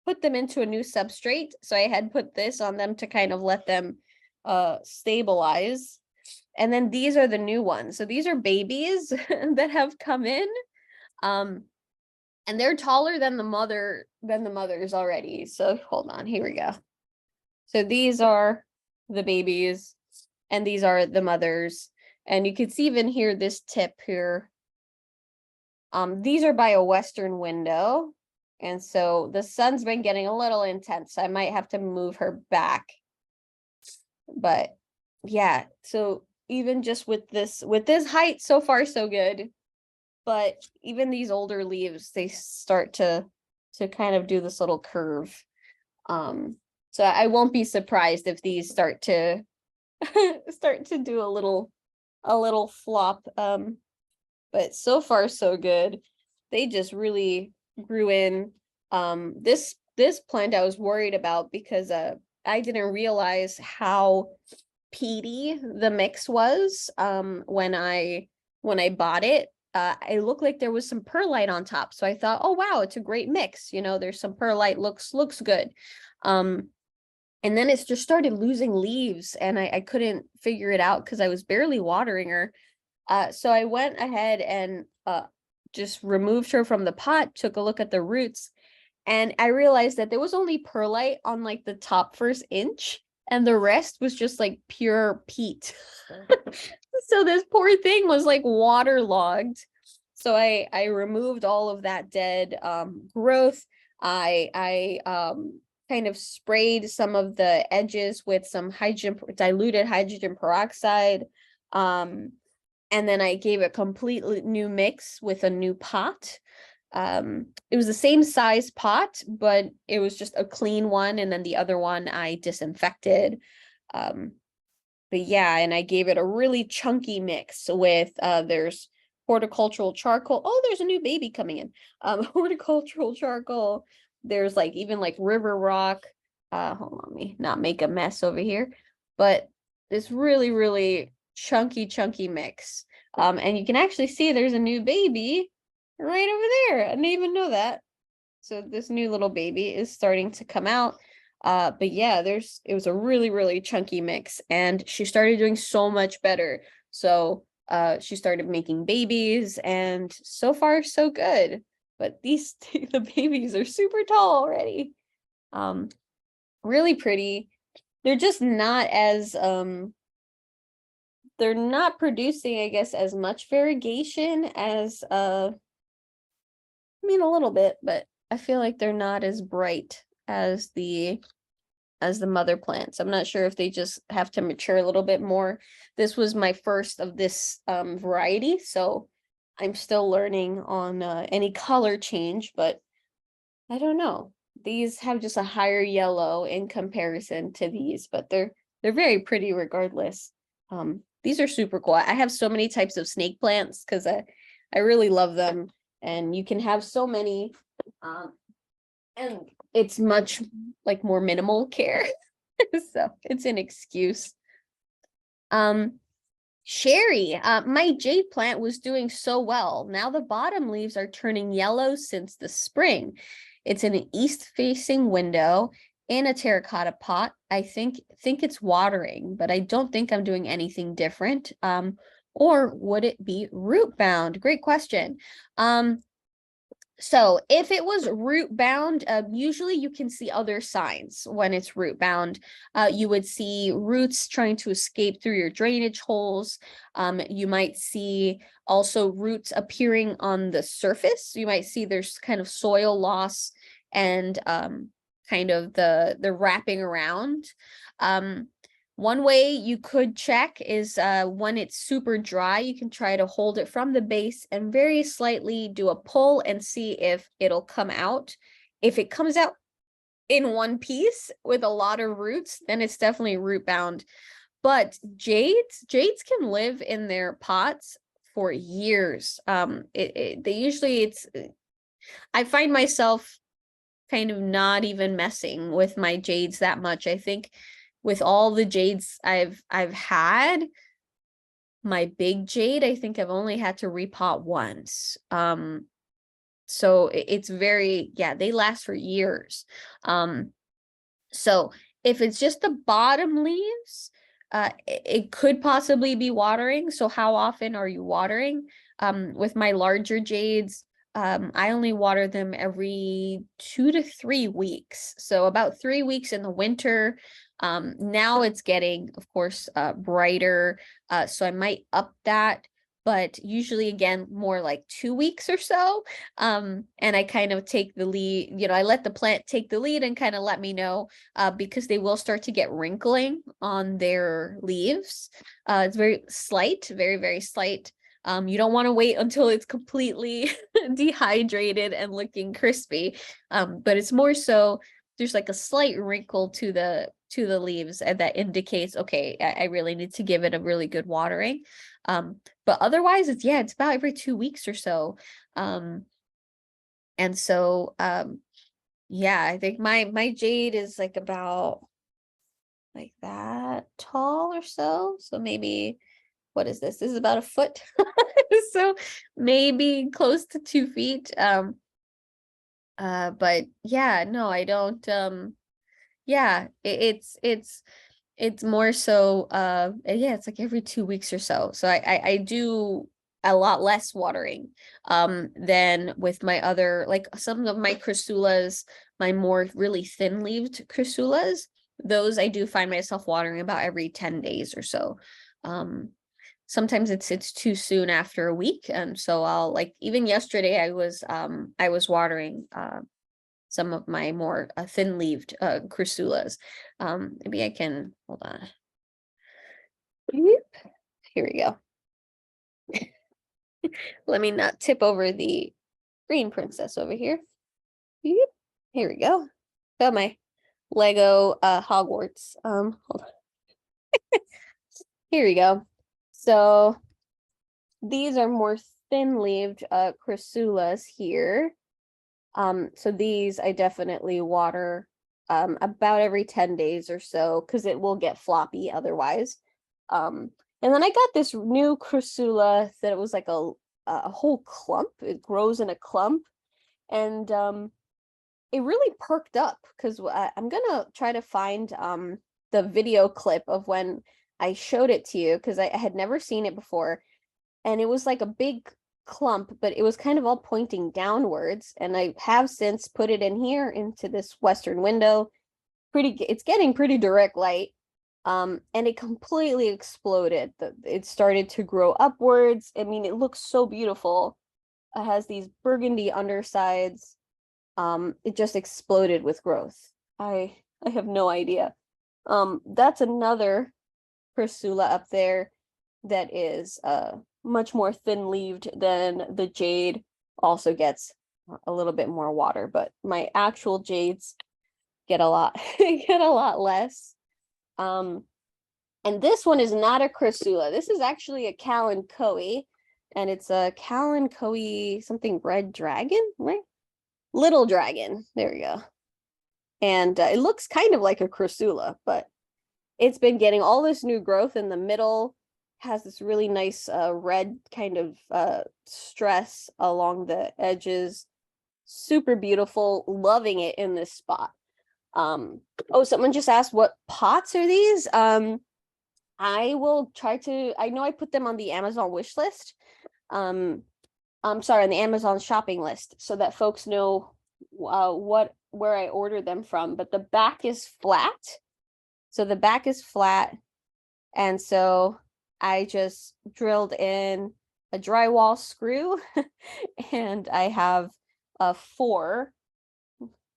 put them into a new substrate. So I had put this on them to kind of let them stabilize. And then these are the new ones. So these are babies that have come in. And they're taller than the mothers already. So hold on, here we go. So these are the babies, and these are the mothers. And you can see even here this tip here. These are by a western window. And so the sun's been getting a little intense. So I might have to move her back. But yeah, so even just with this height, so far so good. But even these older leaves, they start to kind of do this little curve. So I won't be surprised if these start to do a little flop. But so far so good. They just really grew in. This this plant I was worried about because I didn't realize how peaty the mix was when I bought it. It looked like there was some perlite on top, so I thought, oh wow, it's a great mix. You know, there's some perlite, looks good. And then it's just started losing leaves, and I couldn't figure it out because I was barely watering her. So I went ahead and just removed her from the pot, took a look at the roots, and I realized that there was only perlite on like the top first inch, and the rest was just like pure peat. So this poor thing was like waterlogged. So I removed all of that dead growth. I kind of sprayed some of the edges with some diluted hydrogen peroxide. And then I gave a completely new mix with a new pot. It was the same size pot, but it was just a clean one, and then the other one I disinfected. But yeah, and I gave it a really chunky mix with there's horticultural charcoal. Oh, there's a new baby coming in. Horticultural charcoal. There's like even like river rock. Hold on, let me not make a mess over here. But this really, really chunky mix. And you can actually see there's a new baby right over there. I didn't even know that. So this new little baby is starting to come out. But yeah, it was a really, really chunky mix, and she started doing so much better. So she started making babies, and so far so good. But these the babies are super tall already. Really pretty. They're just not as they're not producing, I guess, as much variegation as I mean, a little bit, but I feel like they're not as bright as the mother plants. I'm not sure if they just have to mature a little bit more. This was my first of this variety, so I'm still learning on any color change, but I don't know. These have just a higher yellow in comparison to these, but they're very pretty regardless. These are super cool. I have so many types of snake plants because I really love them, and you can have so many, and it's much like more minimal care. So it's an excuse. Sherry, my jade plant was doing so well. Now the bottom leaves are turning yellow since the spring. It's in an east-facing window in a terracotta pot. I think it's watering, but I don't think I'm doing anything different. Or would it be root bound? Great question. So if it was root bound, usually you can see other signs when it's root bound. You would see roots trying to escape through your drainage holes. You might see also roots appearing on the surface. You might see there's kind of soil loss and kind of the wrapping around. One way you could check is when it's super dry, you can try to hold it from the base and very slightly do a pull and see if it'll come out. If it comes out in one piece with a lot of roots, then it's definitely root bound. But jades can live in their pots for years. I find myself kind of not even messing with my jades that much. I think with all the jades I've had, my big jade, I think I've only had to repot once. So it's very, yeah, they last for years. So if it's just the bottom leaves, it could possibly be watering. So how often are you watering? With my larger jades, I only water them every 2 to 3 weeks. So about 3 weeks in the winter. Now it's getting, of course, brighter. So I might up that, but usually again, more like 2 weeks or so. And I kind of take the lead, I let the plant take the lead and kind of let me know, because they will start to get wrinkling on their leaves. It's very slight, very, very slight. You don't want to wait until it's completely dehydrated and looking crispy. But it's more so there's like a slight wrinkle to the leaves, and that indicates, okay, I really need to give it a really good watering. But otherwise it's about every 2 weeks or so. And so Yeah, I think my jade is like about like that tall or so. So maybe, what is this? This is about a foot. So maybe close to 2 feet. But yeah, no, I don't yeah, it's more so yeah, it's like every 2 weeks or so. So I do a lot less watering than with my other, like some of my chryssulas, my more really thin leaved chryssulas. Those I do find myself watering about every 10 days or so. Sometimes it's too soon after a week, and so I'll, like, even yesterday I was watering some of my more thin-leaved chryssulas. Maybe I can, hold on. Here we go. Let me not tip over the green princess over here. Here we go. Got my Lego Hogwarts. Hold on. Here we go. So these are more thin-leaved chryssulas here. So these I definitely water about every 10 days or so, because it will get floppy otherwise. And then I got this new chrysula that it was like a whole clump. It grows in a clump, and it really perked up, because I'm gonna try to find the video clip of when I showed it to you, because I had never seen it before, and it was like a big clump, but it was kind of all pointing downwards. And I have since put it in here into this western window. It's getting pretty direct light. And it completely exploded. It started to grow upwards. I mean, it looks so beautiful. It has these burgundy undersides. It just exploded with growth. I have no idea. That's another Priscilla up there that is much more thin-leaved than the jade. Also gets a little bit more water, but my actual jades get a lot get a lot less. And this one is not a chrysula. This is actually a kalanchoe, and it's a kalanchoe something red dragon, right? Little dragon. There we go. And it looks kind of like a chrysula, but it's been getting all this new growth in the middle, has this really nice red kind of stress along the edges. Super beautiful, loving it in this spot. Oh, someone just asked, what pots are these? I will try to, I know I put them on the Amazon wish list. I'm sorry, on the Amazon shopping list, so that folks know where I ordered them from. But the back is flat. So the back is flat. And so I just drilled in a drywall screw and I have a 4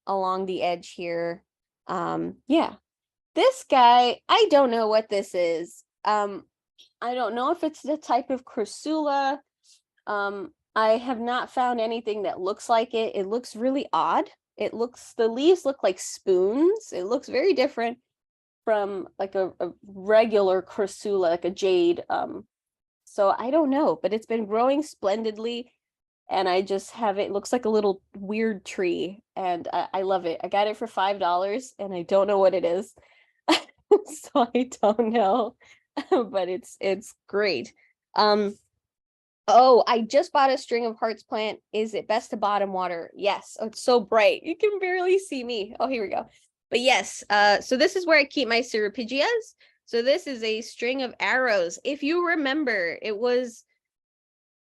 along the edge here. Yeah, this guy, I don't know what this is. I don't know if it's the type of chrysula. I have not found anything that looks like it. It looks really odd. The leaves look like spoons. It looks very different from like a regular chrysula, like a jade. So I don't know, but it's been growing splendidly, and I just have it. It looks like a little weird tree, and I love it. I got it for $5, and I don't know what it is, so I don't know, but it's great. Oh, I just bought a string of hearts plant. Is it best to bottom water? Yes. Oh, it's so bright. You can barely see me. Oh, here we go. But yes, so this is where I keep my Cirripegias. So this is a string of arrows. If you remember, it was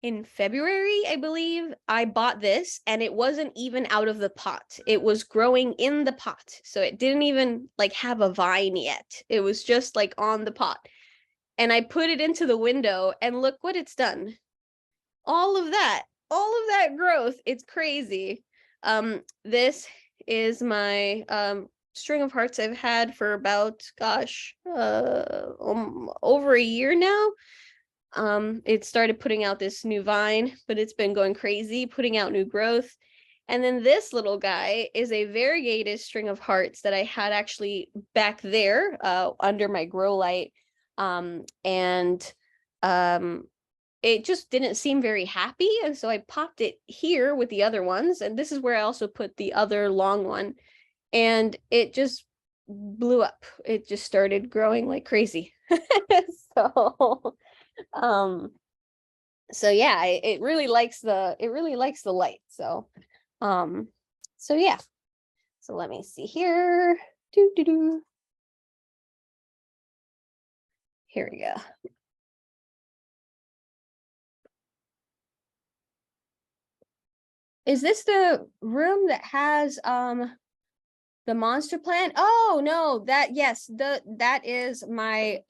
in February, I believe, I bought this, and it wasn't even out of the pot. It was growing in the pot. So it didn't even like have a vine yet. It was just like on the pot. And I put it into the window, and look what it's done. All of that growth. It's crazy. This is my string of hearts I've had for about, gosh, over a year now. It started putting out this new vine, but it's been going crazy, putting out new growth. And then this little guy is a variegated string of hearts that I had actually back there under my grow light. And it just didn't seem very happy. And so I popped it here with the other ones. And this is where I also put the other long one. And it just blew up. It just started growing like crazy. So, um, so yeah, it really likes the light. Um, so yeah. So let me see here. Doo, doo, doo. Here we go. Is this the room that has the monster plant? Oh no, yes, that is my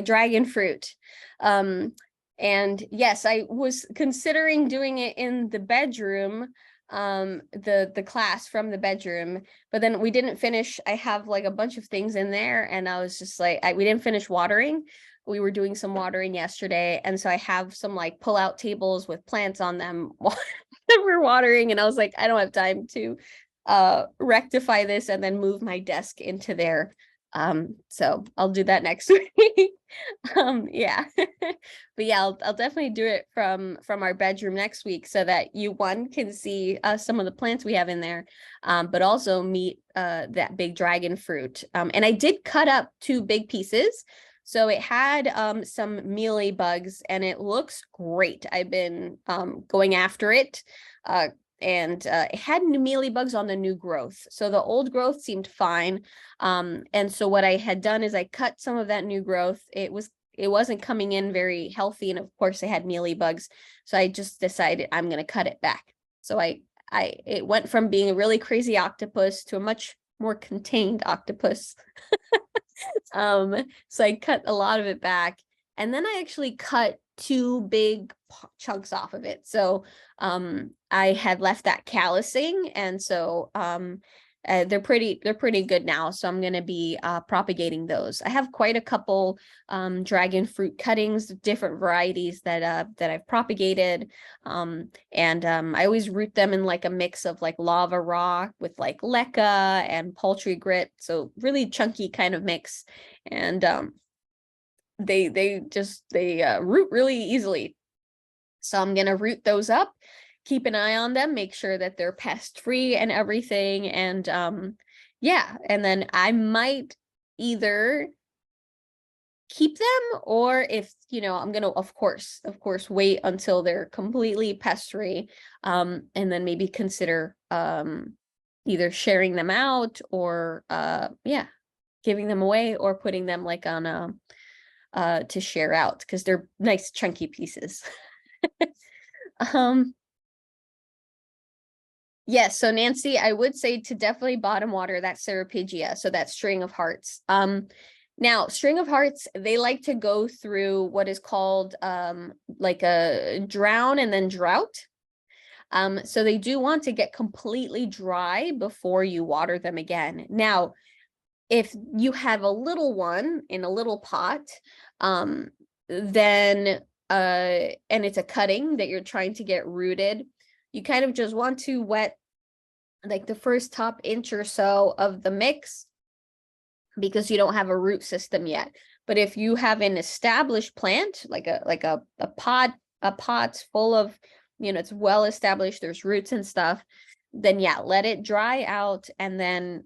dragon fruit. And yes, I was considering doing it in the bedroom, the class from the bedroom, but then we didn't finish. I have like a bunch of things in there, and I was just like, we didn't finish watering. We were doing some watering yesterday, and so I have some like pull-out tables with plants on them while we're watering, and I was like, I don't have time to rectify this and then move my desk into there. So I'll do that next week. Yeah. But yeah, I'll definitely do it from our bedroom next week so that you can see some of the plants we have in there, but also meet that big dragon fruit. And I did cut up 2 big pieces. So it had some mealy bugs, and it looks great. I've been going after it. And it had mealy bugs on the new growth. So the old growth seemed fine. And so what I had done is I cut some of that new growth. It wasn't coming in very healthy, and of course I had mealy bugs. So I just decided I'm going to cut it back. So it went from being a really crazy octopus to a much more contained octopus. So I cut a lot of it back, and then I actually cut 2 big chunks off of it. So I had left that callousing, and so they're pretty good now. So I'm going to be propagating those. I have quite a couple dragon fruit cuttings, different varieties that I've propagated. And I always root them in like a mix of like lava rock with like leca and poultry grit. So really chunky kind of mix. And they root really easily. So I'm going to root those up, keep an eye on them, make sure that they're pest free and everything. And yeah, and then I might either keep them, or if, I'm going to, of course, wait until they're completely pest free, and then maybe consider either sharing them out, or yeah, giving them away, or putting them like on to share out, because they're nice chunky pieces. Yes, so Nancy, I would say to definitely bottom water that Ceropigia, so that string of hearts. Now string of hearts, they like to go through what is called like a drown and then drought. So they do want to get completely dry before you water them again. Now, if you have a little one in a little pot, then and it's a cutting that you're trying to get rooted, you kind of just want to wet like the first top inch or so of the mix, because you don't have a root system yet. But if you have an established plant, like a pot's full of, it's well established, there's roots and stuff, then yeah, let it dry out, and then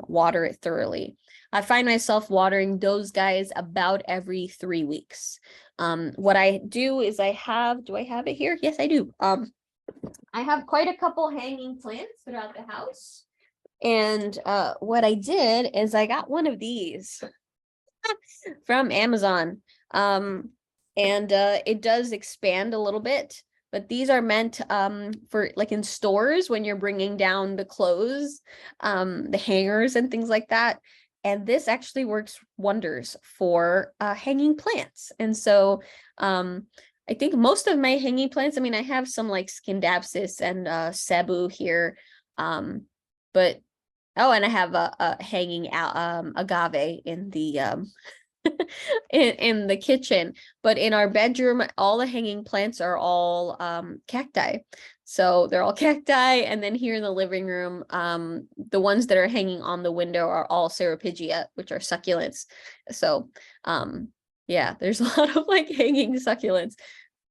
water it thoroughly. I find myself watering those guys about every 3 weeks. What I do is do I have it here? Yes, I do. I have quite a couple hanging plants throughout the house. And what I did is I got one of these from Amazon. And it does expand a little bit, but these are meant for like in stores when you're bringing down the clothes, the hangers and things like that. And this actually works wonders for hanging plants. And so I think most of my hanging plants, I have some like Scindapsus and Cebu here, but and I have a hanging agave in the in the kitchen. But in our bedroom, all the hanging plants are all cacti. So they're all cacti. And then here in the living room, the ones that are hanging on the window are all Ceropigia, which are succulents. So Yeah, there's a lot of like hanging succulents,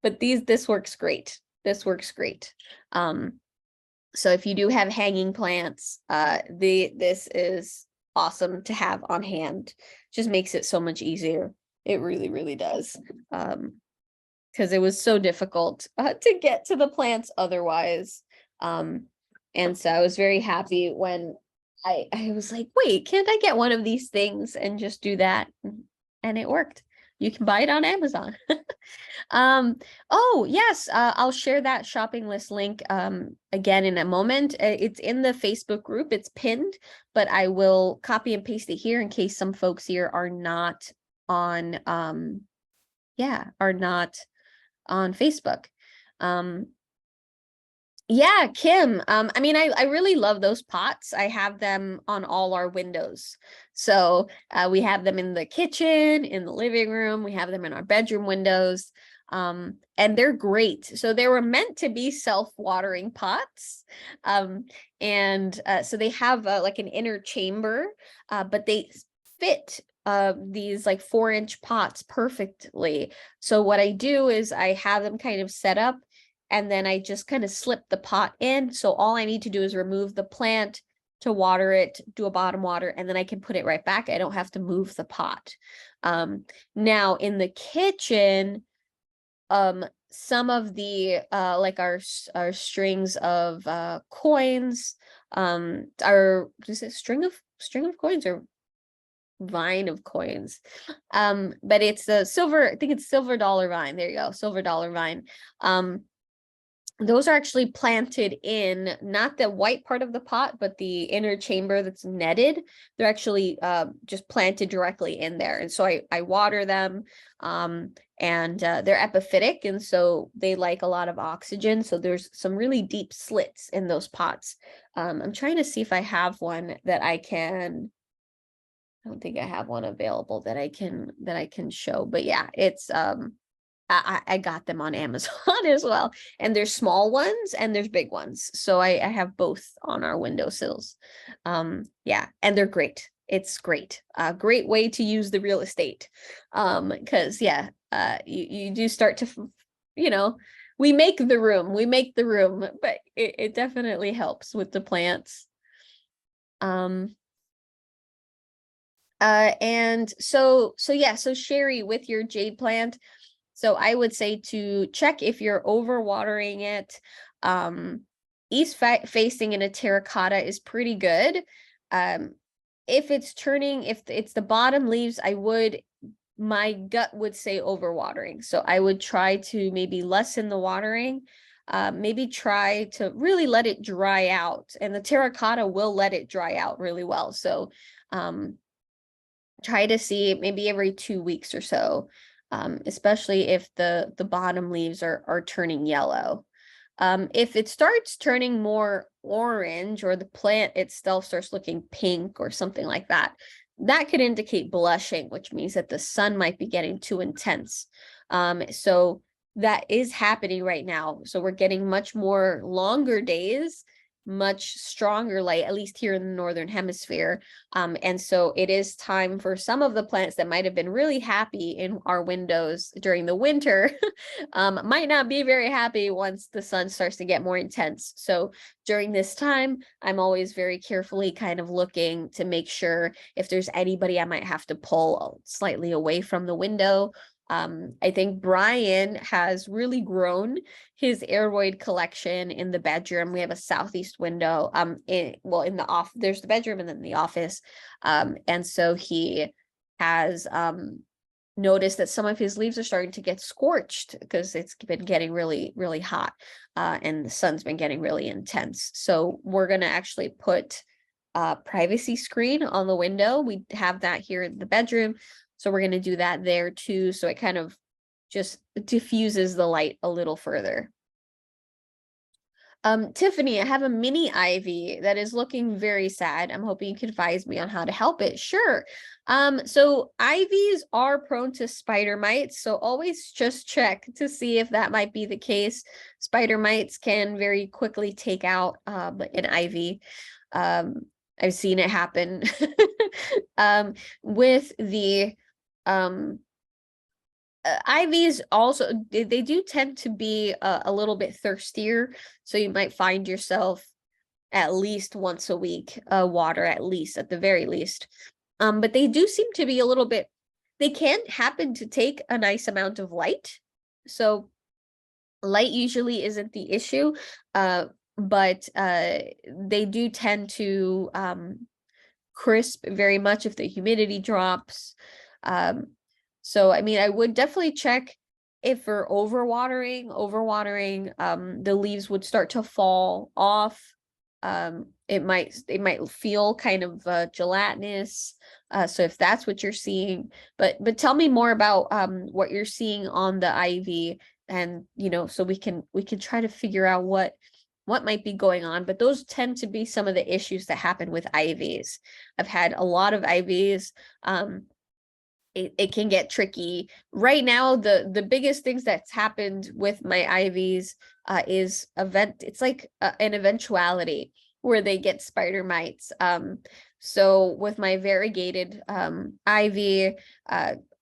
but this works great. This works great. So if you do have hanging plants, this is awesome to have on hand. Just makes it so much easier. It really, really does. Because it was so difficult to get to the plants otherwise. And so I was very happy when I was like, wait, can't I get one of these things and just do that? And it worked. You can buy it on Amazon. Oh yes, I'll share that shopping list link again in a moment. It's in the Facebook group, it's pinned, but I will copy and paste it here in case some folks here are not on are not on Facebook. Yeah, Kim. I mean, I really love those pots. I have them on all our windows. So we have them in the kitchen, in the living room, we have them in our bedroom windows. And they're great. So they were meant to be self-watering pots. And so they have like an inner chamber, but they fit these like 4-inch pots perfectly. So what I do is I have them kind of set up, and then I just kind of slip the pot in. So all I need to do is remove the plant to water it, do a bottom water, and then I can put it right back. I don't have to move the pot. Now in the kitchen, some of the like our strings of coins, are, is it string of coins or vine of coins? But it's the silver, I think it's silver dollar vine. There you go, silver dollar vine. Those are actually planted in not the white part of the pot, but the inner chamber that's netted. They're actually just planted directly in there. And so I water them, and they're epiphytic. And so they like a lot of oxygen. So there's some really deep slits in those pots. I'm trying to see if I have one that I can, I don't think I have one available that I can show, but yeah, it's, I got them on Amazon as well. And there's small ones and there's big ones. So I have both on our windowsills. Yeah, and they're great. It's great. A great way to use the real estate. Because yeah, you do start to, you know, we make the room, but it definitely helps with the plants. And so yeah, so Sherry, with your jade plant, so I would say to check if you're overwatering it. East facing in a terracotta is pretty good. If it's turning, if it's the bottom leaves, my gut would say overwatering. So I would try to maybe lessen the watering, maybe try to really let it dry out, and the terracotta will let it dry out really well. So try to see maybe every 2 weeks or so, especially if the bottom leaves are turning yellow. If it starts turning more orange, or the plant itself starts looking pink or something like that, that could indicate blushing, which means that the sun might be getting too intense. So that is happening right now. So we're getting much more longer days, much stronger light, at least here in the northern hemisphere. And so it is time for some of the plants that might have been really happy in our windows during the winter, might not be very happy once the sun starts to get more intense. So during this time, I'm always very carefully kind of looking to make sure if there's anybody I might have to pull slightly away from the window. I think Brian has really grown his aeroid collection in the bedroom. We have a southeast window. In the off, there's the bedroom and then the office. And so he has noticed that some of his leaves are starting to get scorched because it's been getting really, really hot, and the sun's been getting really intense. So we're gonna actually put a privacy screen on the window. We have that here in the bedroom. So we're going to do that there too. So it kind of just diffuses the light a little further. Tiffany, I have a mini ivy that is looking very sad. I'm hoping you can advise me on how to help it. Sure. So ivies are prone to spider mites. So always just check to see if that might be the case. Spider mites can very quickly take out an ivy. I've seen it happen with the IVs also, they do tend to be a little bit thirstier, so you might find yourself at least once a week, water at least, at the very least. But they do seem to be a little bit, they can happen to take a nice amount of light. So light usually isn't the issue, but they do tend to crisp very much if the humidity drops. So I mean, I would definitely check if we're overwatering, the leaves would start to fall off. It might feel kind of gelatinous. So if that's what you're seeing, but tell me more about what you're seeing on the ivy, and so we can try to figure out what might be going on. But those tend to be some of the issues that happen with IVs. I've had a lot of IVs. It can get tricky. Right now, the biggest things that's happened with my IVs is it's like an eventuality where they get spider mites. So with my variegated IV,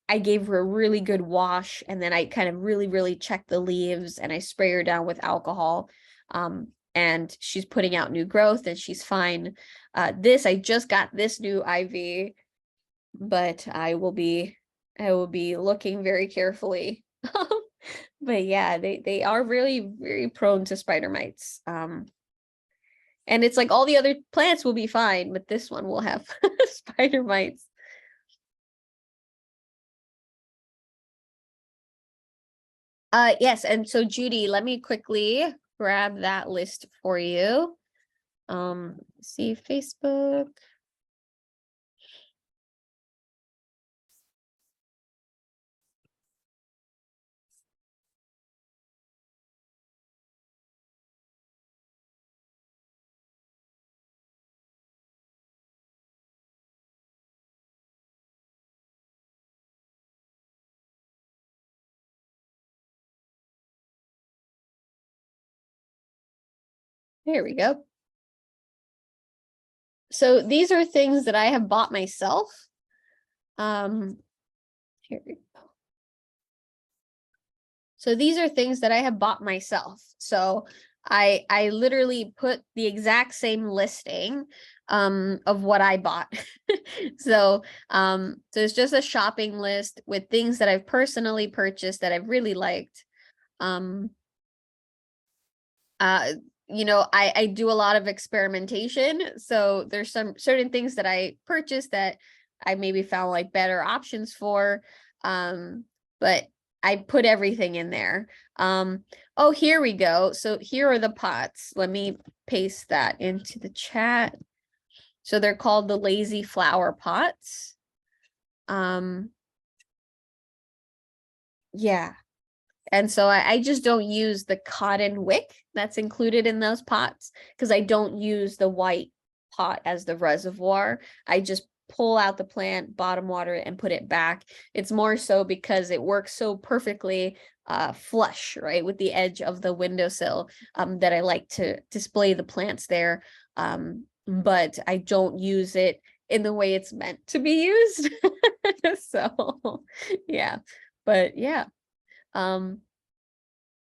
I gave her a really good wash, and then I kind of really checked the leaves, and I spray her down with alcohol. And she's putting out new growth, and she's fine. I just got this new IV, but I will be looking very carefully. But yeah, they are really very prone to spider mites. And it's like all the other plants will be fine, but this one will have spider mites. Yes, and so Judy, let me quickly grab that list for you. See Facebook. There we go. So these are things that I have bought myself. Here we go. So these are things that I have bought myself. So I literally put the exact same listing of what I bought. So it's just a shopping list with things that I've personally purchased that I've really liked. uh I do a lot of experimentation, so there's some certain things that I purchased that I maybe found like better options for, but I put everything in there. Oh, here we go. So here are the pots. Let me paste that into the chat. So they're called the lazy flower pots. Yeah. And so I just don't use the cotton wick that's included in those pots, because I don't use the white pot as the reservoir. I just pull out the plant, bottom water it, and put it back. It's more so because it works so perfectly flush, right, with the edge of the windowsill, that I like to display the plants there. But I don't use it in the way it's meant to be used. So yeah, but yeah.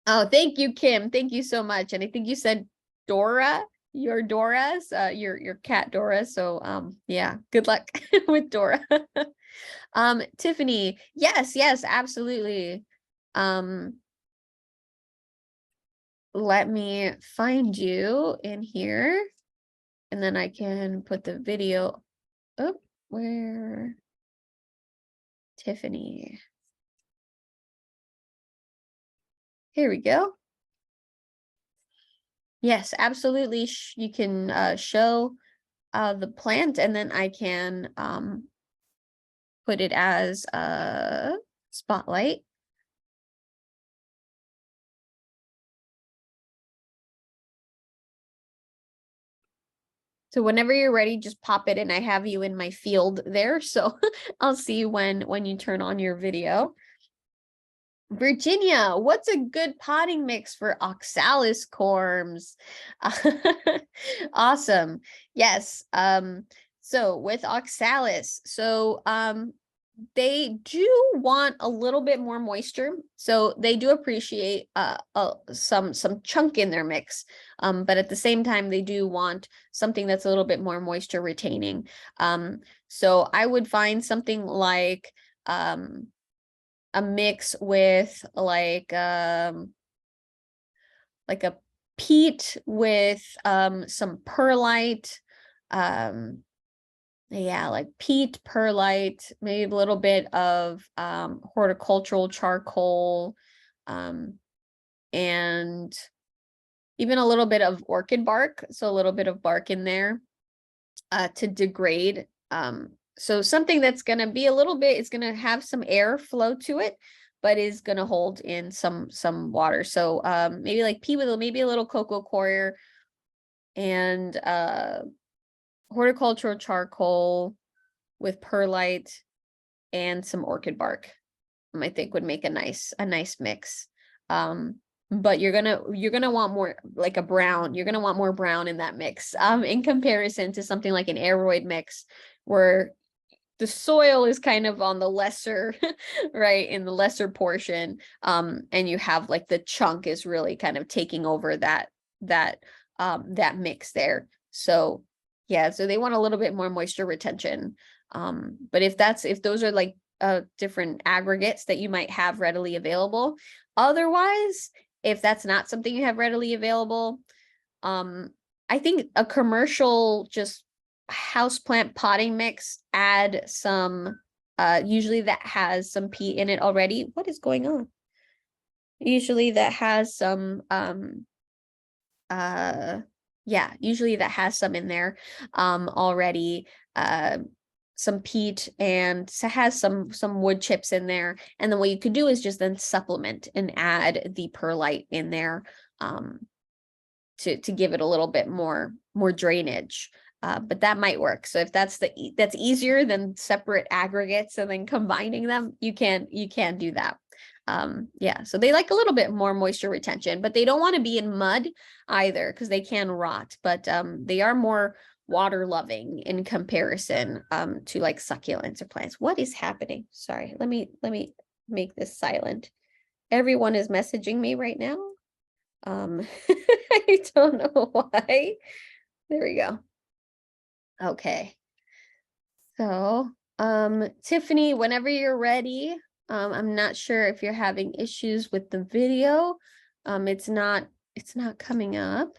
Oh, thank you, Kim. Thank you so much. And I think you said Dora, your Dora's, your cat Dora. So yeah, good luck with Dora. Tiffany, yes, absolutely. Let me find you in here, and then I can put the video up. Where Tiffany? Here we go. Yes, absolutely. You can show the plant, and then I can put it as a spotlight. So whenever you're ready, just pop it, and I have you in my field there. So I'll see you when you turn on your video. Virginia, what's a good potting mix for oxalis corms? Awesome. Yes. So with oxalis, They do want a little bit more moisture, so they do appreciate some chunk in their mix. But at the same time, they do want something that's a little bit more moisture retaining. So I would find something a mix with like a peat with some perlite, yeah, like peat, perlite, maybe a little bit of horticultural charcoal, and even a little bit of orchid bark, so a little bit of bark in there to degrade. So something that's going to be a little bit, it's going to have some air flow to it, but is going to hold in some water. So maybe like peat with maybe a little cocoa coir and horticultural charcoal with perlite and some orchid bark, I think would make a nice mix. But you're gonna want more like a brown. You're gonna want more brown in that mix. In comparison to something like an aeroid mix, where the soil is kind of on the lesser, right, in the lesser portion. And you have like the chunk is really kind of taking over that mix there. So yeah, so they want a little bit more moisture retention. But if those are like different aggregates that you might have readily available. Otherwise, if that's not something you have readily available, I think a commercial just houseplant potting mix, add some, usually that has some peat in it already. What is going on? Usually that has some, yeah, usually that has some in there already. Some peat and has some wood chips in there. And then what you could do is just then supplement and add the perlite in there to give it a little bit more drainage. But that might work. So if that's easier than separate aggregates and then combining them, you can do that. Yeah, so they like a little bit more moisture retention, but they don't want to be in mud either because they can rot. But they are more water loving in comparison to like succulents or plants. What is happening? Sorry, let me make this silent. Everyone is messaging me right now. I don't know why. There we go. Okay. So, Tiffany, whenever you're ready, I'm not sure if you're having issues with the video. It's not coming up.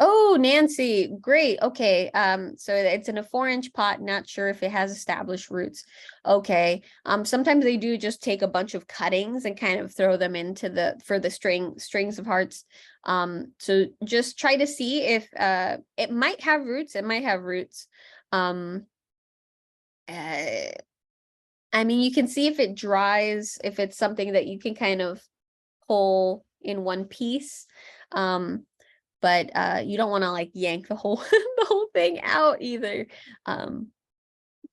Oh, Nancy, great. Okay. So it's in a 4-inch pot, not sure if it has established roots. Okay. Sometimes they do just take a bunch of cuttings and kind of throw them into the strings of hearts. So just try to see if it might have roots. It might have roots. I mean, you can see if it dries, if it's something that you can kind of pull in one piece. But you don't want to like yank the whole the whole thing out either. But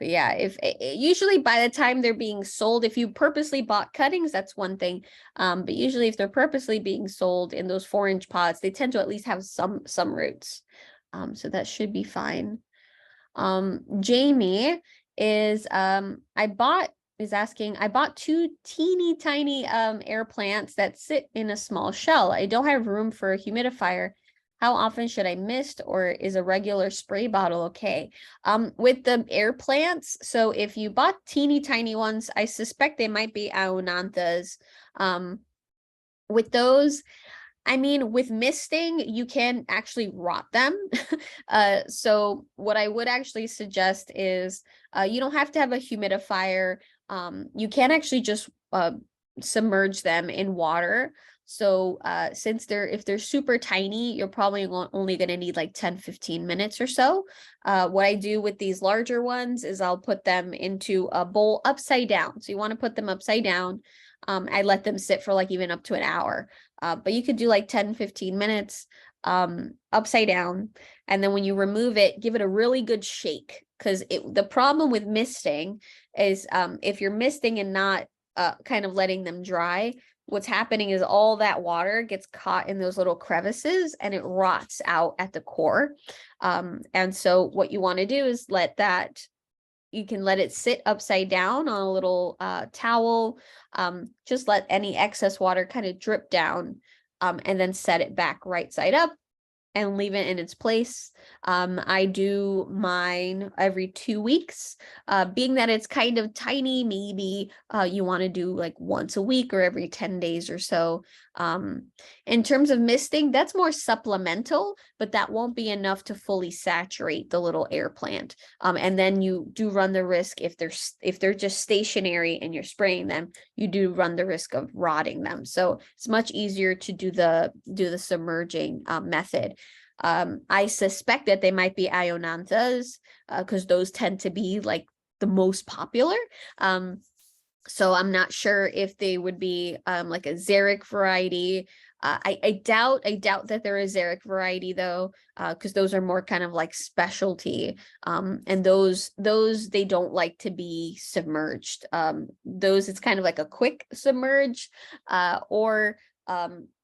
yeah, if usually by the time they're being sold, if you purposely bought cuttings, that's one thing. But usually if they're purposely being sold in those 4-inch pots, they tend to at least have some roots. So that should be fine. Jamie is asking, I bought 2 teeny tiny air plants that sit in a small shell. I don't have room for a humidifier. How often should I mist, or is a regular spray bottle okay? With the air plants, so if you bought teeny tiny ones, I suspect they might be Aonanthas. With those, I mean, with misting, you can actually rot them. So what I would actually suggest is you don't have to have a humidifier. You can actually just submerge them in water. So since if they're super tiny, you're probably only going to need like 10-15 minutes or so. What I do with these larger ones is I'll put them into a bowl upside down. So you want to put them upside down. I let them sit for like even up to an hour. But you could do like 10-15 minutes upside down. And then when you remove it, give it a really good shake. Because the problem with misting is if you're misting and not kind of letting them dry, what's happening is all that water gets caught in those little crevices and it rots out at the core. And so what you want to do is you can let it sit upside down on a little towel. Just let any excess water kind of drip down, and then set it back right side up and leave it in its place. I do mine every 2 weeks. Being that it's kind of tiny, maybe you want to do like once a week or every 10 days or so. In terms of misting, that's more supplemental, but that won't be enough to fully saturate the little air plant. And then you do run the risk, if they're just stationary and you're spraying them, you do run the risk of rotting them. So it's much easier to do the submerging method. I suspect that they might be ionanthas, because those tend to be like the most popular. So I'm not sure if they would be like a xeric variety. I doubt that they're a xeric variety though, because those are more kind of like specialty. And those they don't like to be submerged. Those, it's kind of like a quick submerge, or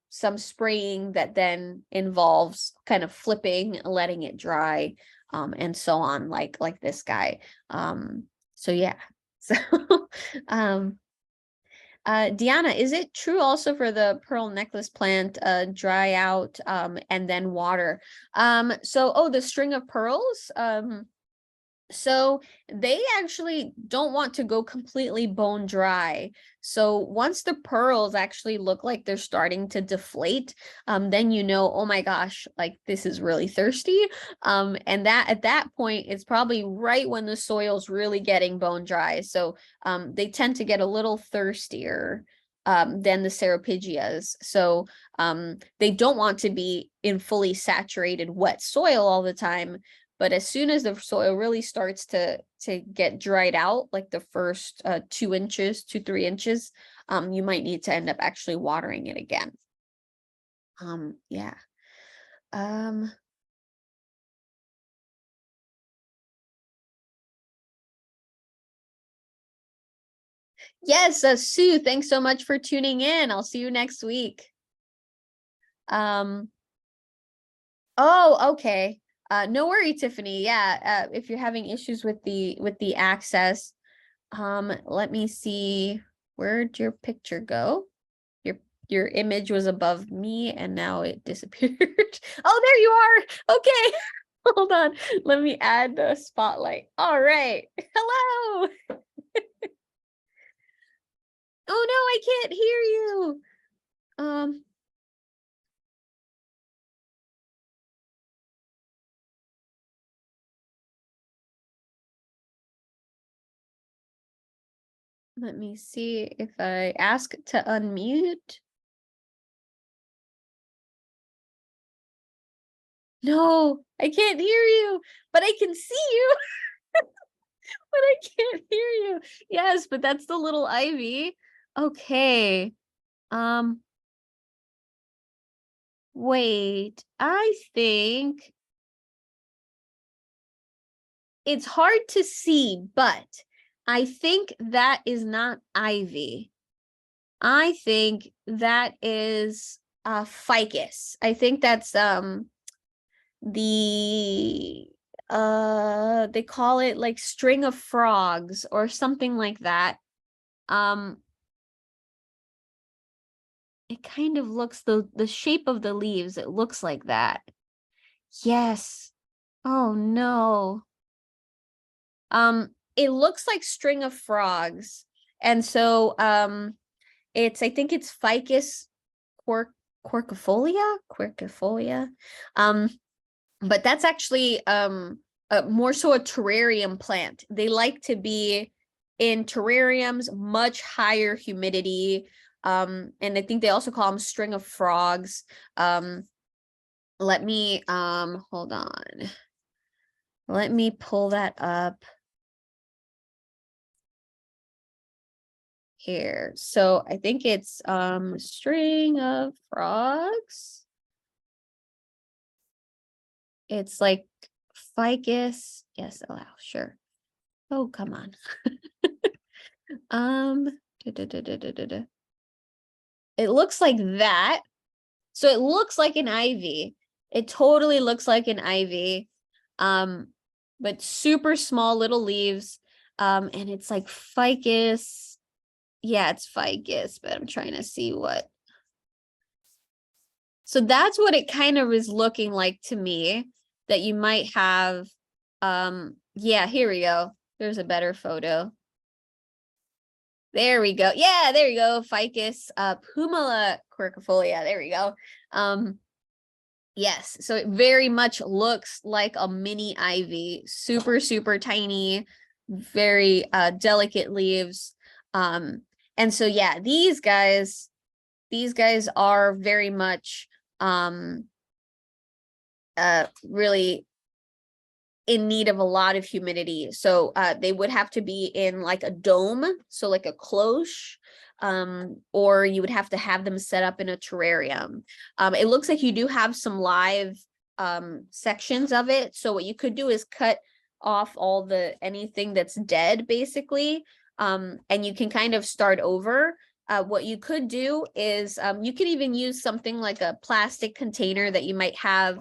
some spraying that then involves kind of flipping, letting it dry, and so on, like this guy. So yeah. So Deanna, is it true also for the pearl necklace plant, dry out and then water? The string of pearls, so they actually don't want to go completely bone dry. So once the pearls actually look like they're starting to deflate, then oh my gosh, like this is really thirsty. And that at that point, it's probably right when the soil's really getting bone dry. So they tend to get a little thirstier than the Ceropigias. So they don't want to be in fully saturated wet soil all the time. But as soon as the soil really starts to get dried out, like the first 2 inches, 3 inches, you might need to end up actually watering it again. Yeah. Yes, Sue, thanks so much for tuning in. I'll see you next week. Oh, okay. No worry, Tiffany. Yeah, if you're having issues with the access, let me see. Where'd your picture go? Your image was above me and now it disappeared. Oh, there you are. Okay. Hold on. Let me add the spotlight. All right. Hello. Oh no, I can't hear you. Um, Let me see if I ask to unmute. No, I can't hear you, but I can see you, but I can't hear you. Yes, but that's the little ivy. Okay. Um, Wait, I think it's hard to see, but I think that is not ivy. I think that is ficus. I think that's the they call it like string of frogs or something like that. Um it kind of looks, the shape of the leaves, it looks like that. Yes. Oh no. It looks like string of frogs. And so I think it's ficus quercifolia. But that's actually more so a terrarium plant. They like to be in terrariums, much higher humidity. And I think they also call them string of frogs. Let me hold on. Let me pull that up here. So I think it's string of frogs. It's like ficus. Yes, allow, sure. Oh, come on. Da, da, da, da, da, da. it looks like that. So it looks like an ivy. It totally looks like an ivy. But super small little leaves. And it's like ficus. Yeah, it's ficus, but I'm trying to see what. So that's what it kind of is looking like to me, that you might have. Yeah, here we go. There's a better photo. There we go. Yeah, there you go. Ficus, Pumila quercifolia. There we go. Yes, so it very much looks like a mini ivy, super, super tiny, very delicate leaves. And so yeah, these guys are very much really in need of a lot of humidity. So they would have to be in like a dome, so like a cloche, or you would have to have them set up in a terrarium. It looks like you do have some live sections of it. So what you could do is cut off all anything that's dead, basically, and you can kind of start over. What you could do is you could even use something like a plastic container that you might have,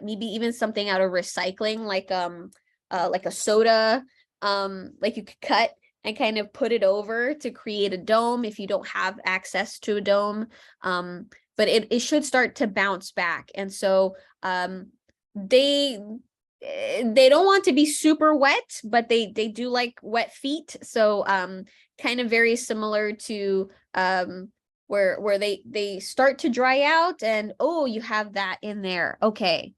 maybe even something out of recycling, like a soda, like you could cut and kind of put it over to create a dome if you don't have access to a dome. But it should start to bounce back. And so they don't want to be super wet, but they do like wet feet. So kind of very similar to where they start to dry out, and oh, you have that in there. Okay.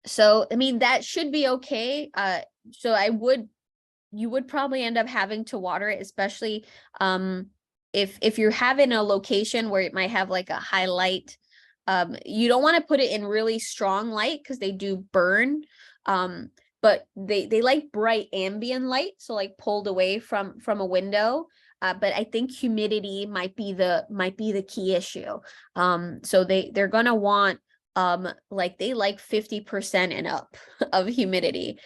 So I mean, that should be okay. So you would probably end up having to water it, especially if you're having a location where it might have like a high light. You don't want to put it in really strong light because they do burn. But they like bright ambient light, so like pulled away from a window. But I think humidity might be the key issue. So they're gonna want like they like 50% and up of humidity.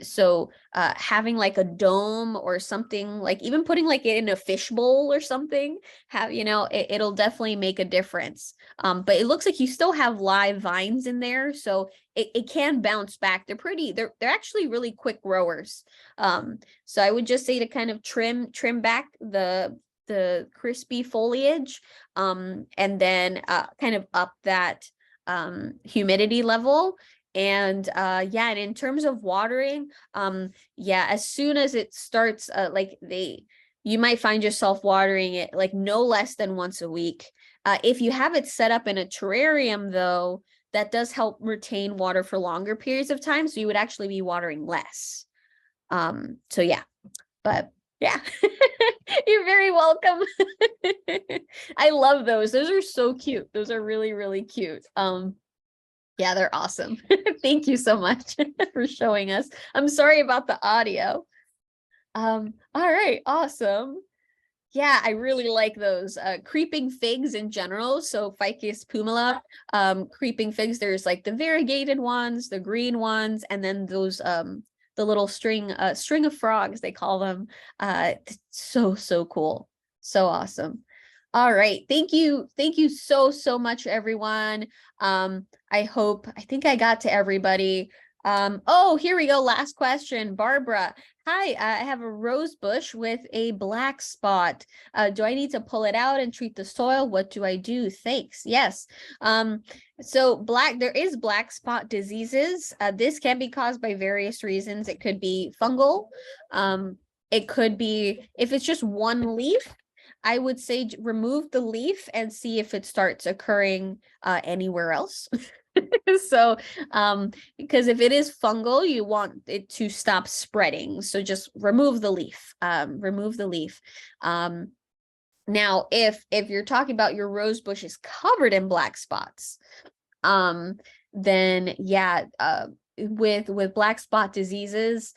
So having like a dome or something, like even putting like it in a fishbowl or something, it'll definitely make a difference. But it looks like you still have live vines in there, so it can bounce back. They're actually really quick growers. So I would just say to kind of trim back the crispy foliage, and then kind of up that humidity level. And yeah, and in terms of watering, yeah, as soon as it starts, you might find yourself watering it like no less than once a week. If you have it set up in a terrarium, though, that does help retain water for longer periods of time, so you would actually be watering less. So yeah, but yeah. You're very welcome. I love those. Those are so cute. Those are really, really cute. Yeah, they're awesome. Thank you so much for showing us. I'm sorry about the audio. All right, awesome. Yeah, I really like those creeping figs in general. So Ficus pumila, creeping figs, there's like the variegated ones, the green ones, and then those the little string of frogs, they call them. So cool. So awesome. All right. Thank you so much, everyone. I think I got to everybody. Oh, here we go. Last question. Barbara. Hi, I have a rose bush with a black spot. Do I need to pull it out and treat the soil? What do I do? Thanks. Yes. So there is black spot diseases. This can be caused by various reasons. It could be fungal. It could be, if it's just one leaf, I would say remove the leaf and see if it starts occurring anywhere else. So because if it is fungal, you want it to stop spreading, so just remove the leaf. Now if you're talking about your rose bush is covered in black spots, then yeah, with black spot diseases,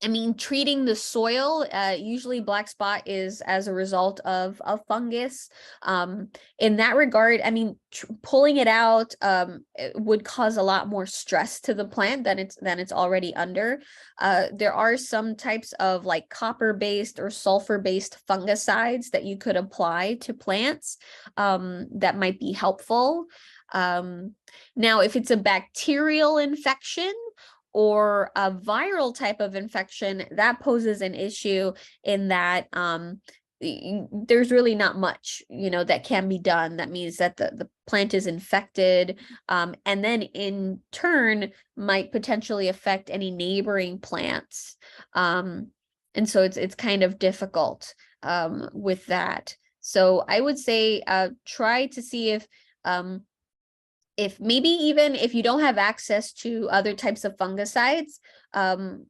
I mean, treating the soil, usually black spot is as a result of fungus. In that regard, I mean, pulling it out it would cause a lot more stress to the plant than it's already under. There are some types of like copper-based or sulfur-based fungicides that you could apply to plants that might be helpful. Now, if it's a bacterial infection or a viral type of infection, that poses an issue in that there's really not much, that can be done. That means that the plant is infected, and then in turn might potentially affect any neighboring plants. And so it's kind of difficult with that. So I would say try to see if maybe even if you don't have access to other types of fungicides,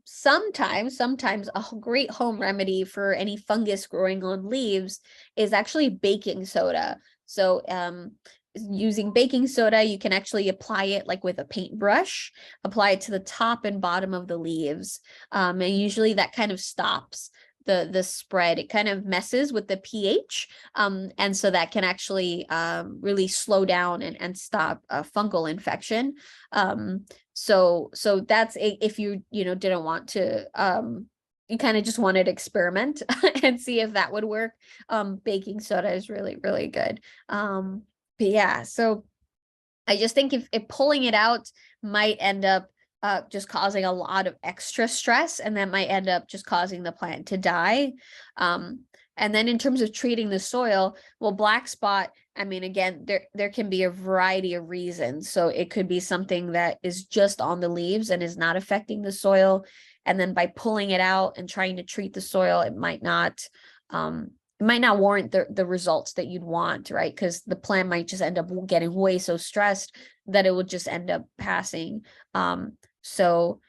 sometimes a great home remedy for any fungus growing on leaves is actually baking soda. So using baking soda, you can actually apply it like with a paintbrush, apply it to the top and bottom of the leaves. And usually that kind of stops the spread. It kind of messes with the pH, and so that can actually really slow down and stop a fungal infection. So that's if you didn't want to, you kind of just wanted to experiment and see if that would work. Baking soda is really, really good. But yeah, so I just think if pulling it out might end up just causing a lot of extra stress, and that might end up just causing the plant to die. And then in terms of treating the soil, well, black spot, I mean, again, there can be a variety of reasons. So it could be something that is just on the leaves and is not affecting the soil. And then by pulling it out and trying to treat the soil, it might not warrant the results that you'd want, right? Because the plant might just end up getting way so stressed that it would just end up passing. So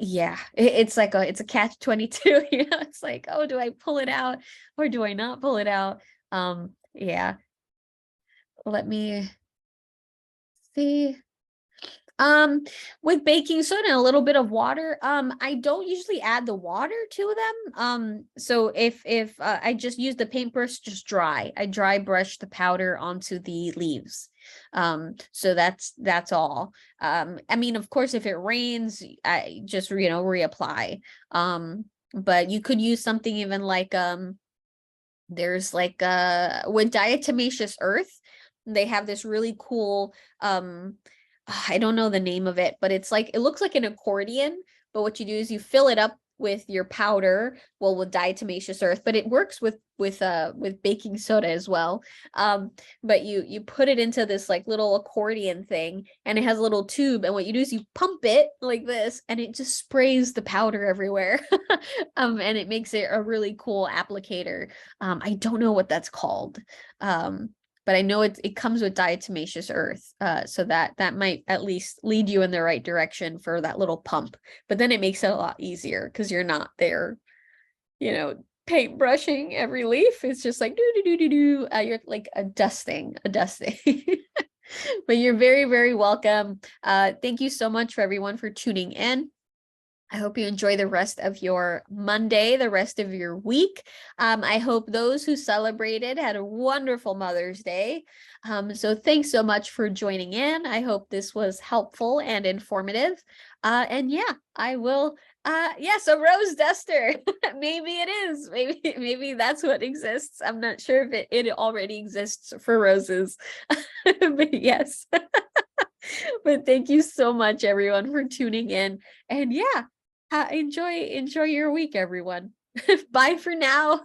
yeah, it's like it's a catch-22. It's like, oh, do I pull it out or do I not pull it out? Yeah, let me see. With baking soda and a little bit of water, I don't usually add the water to them. So if I just use the paintbrush, just I dry brush the powder onto the leaves. So that's all. I mean, of course, if it rains, I just reapply. But you could use something even like there's like with diatomaceous earth, they have this really cool I don't know the name of it, but it's like, it looks like an accordion, but what you do is you fill it up with your powder, well, with diatomaceous earth, but it works with baking soda as well. But you put it into this like little accordion thing, and it has a little tube, and what you do is you pump it like this, and it just sprays the powder everywhere. And it makes it a really cool applicator. I don't know what that's called. But I know it comes with diatomaceous earth, so that might at least lead you in the right direction for that little pump. But then it makes it a lot easier because you're not there, paint brushing every leaf. It's just like do do do do do. You're like a dusting. But you're very, very welcome. Thank you so much for everyone for tuning in. I hope you enjoy the rest of your Monday, the rest of your week. I hope those who celebrated had a wonderful Mother's Day. So thanks so much for joining in. I hope this was helpful and informative. And yeah, I will. Yes, a rose duster. Maybe it is. Maybe that's what exists. I'm not sure if it already exists for roses. But yes. But thank you so much, everyone, for tuning in. And yeah. Enjoy your week, everyone. Bye for now.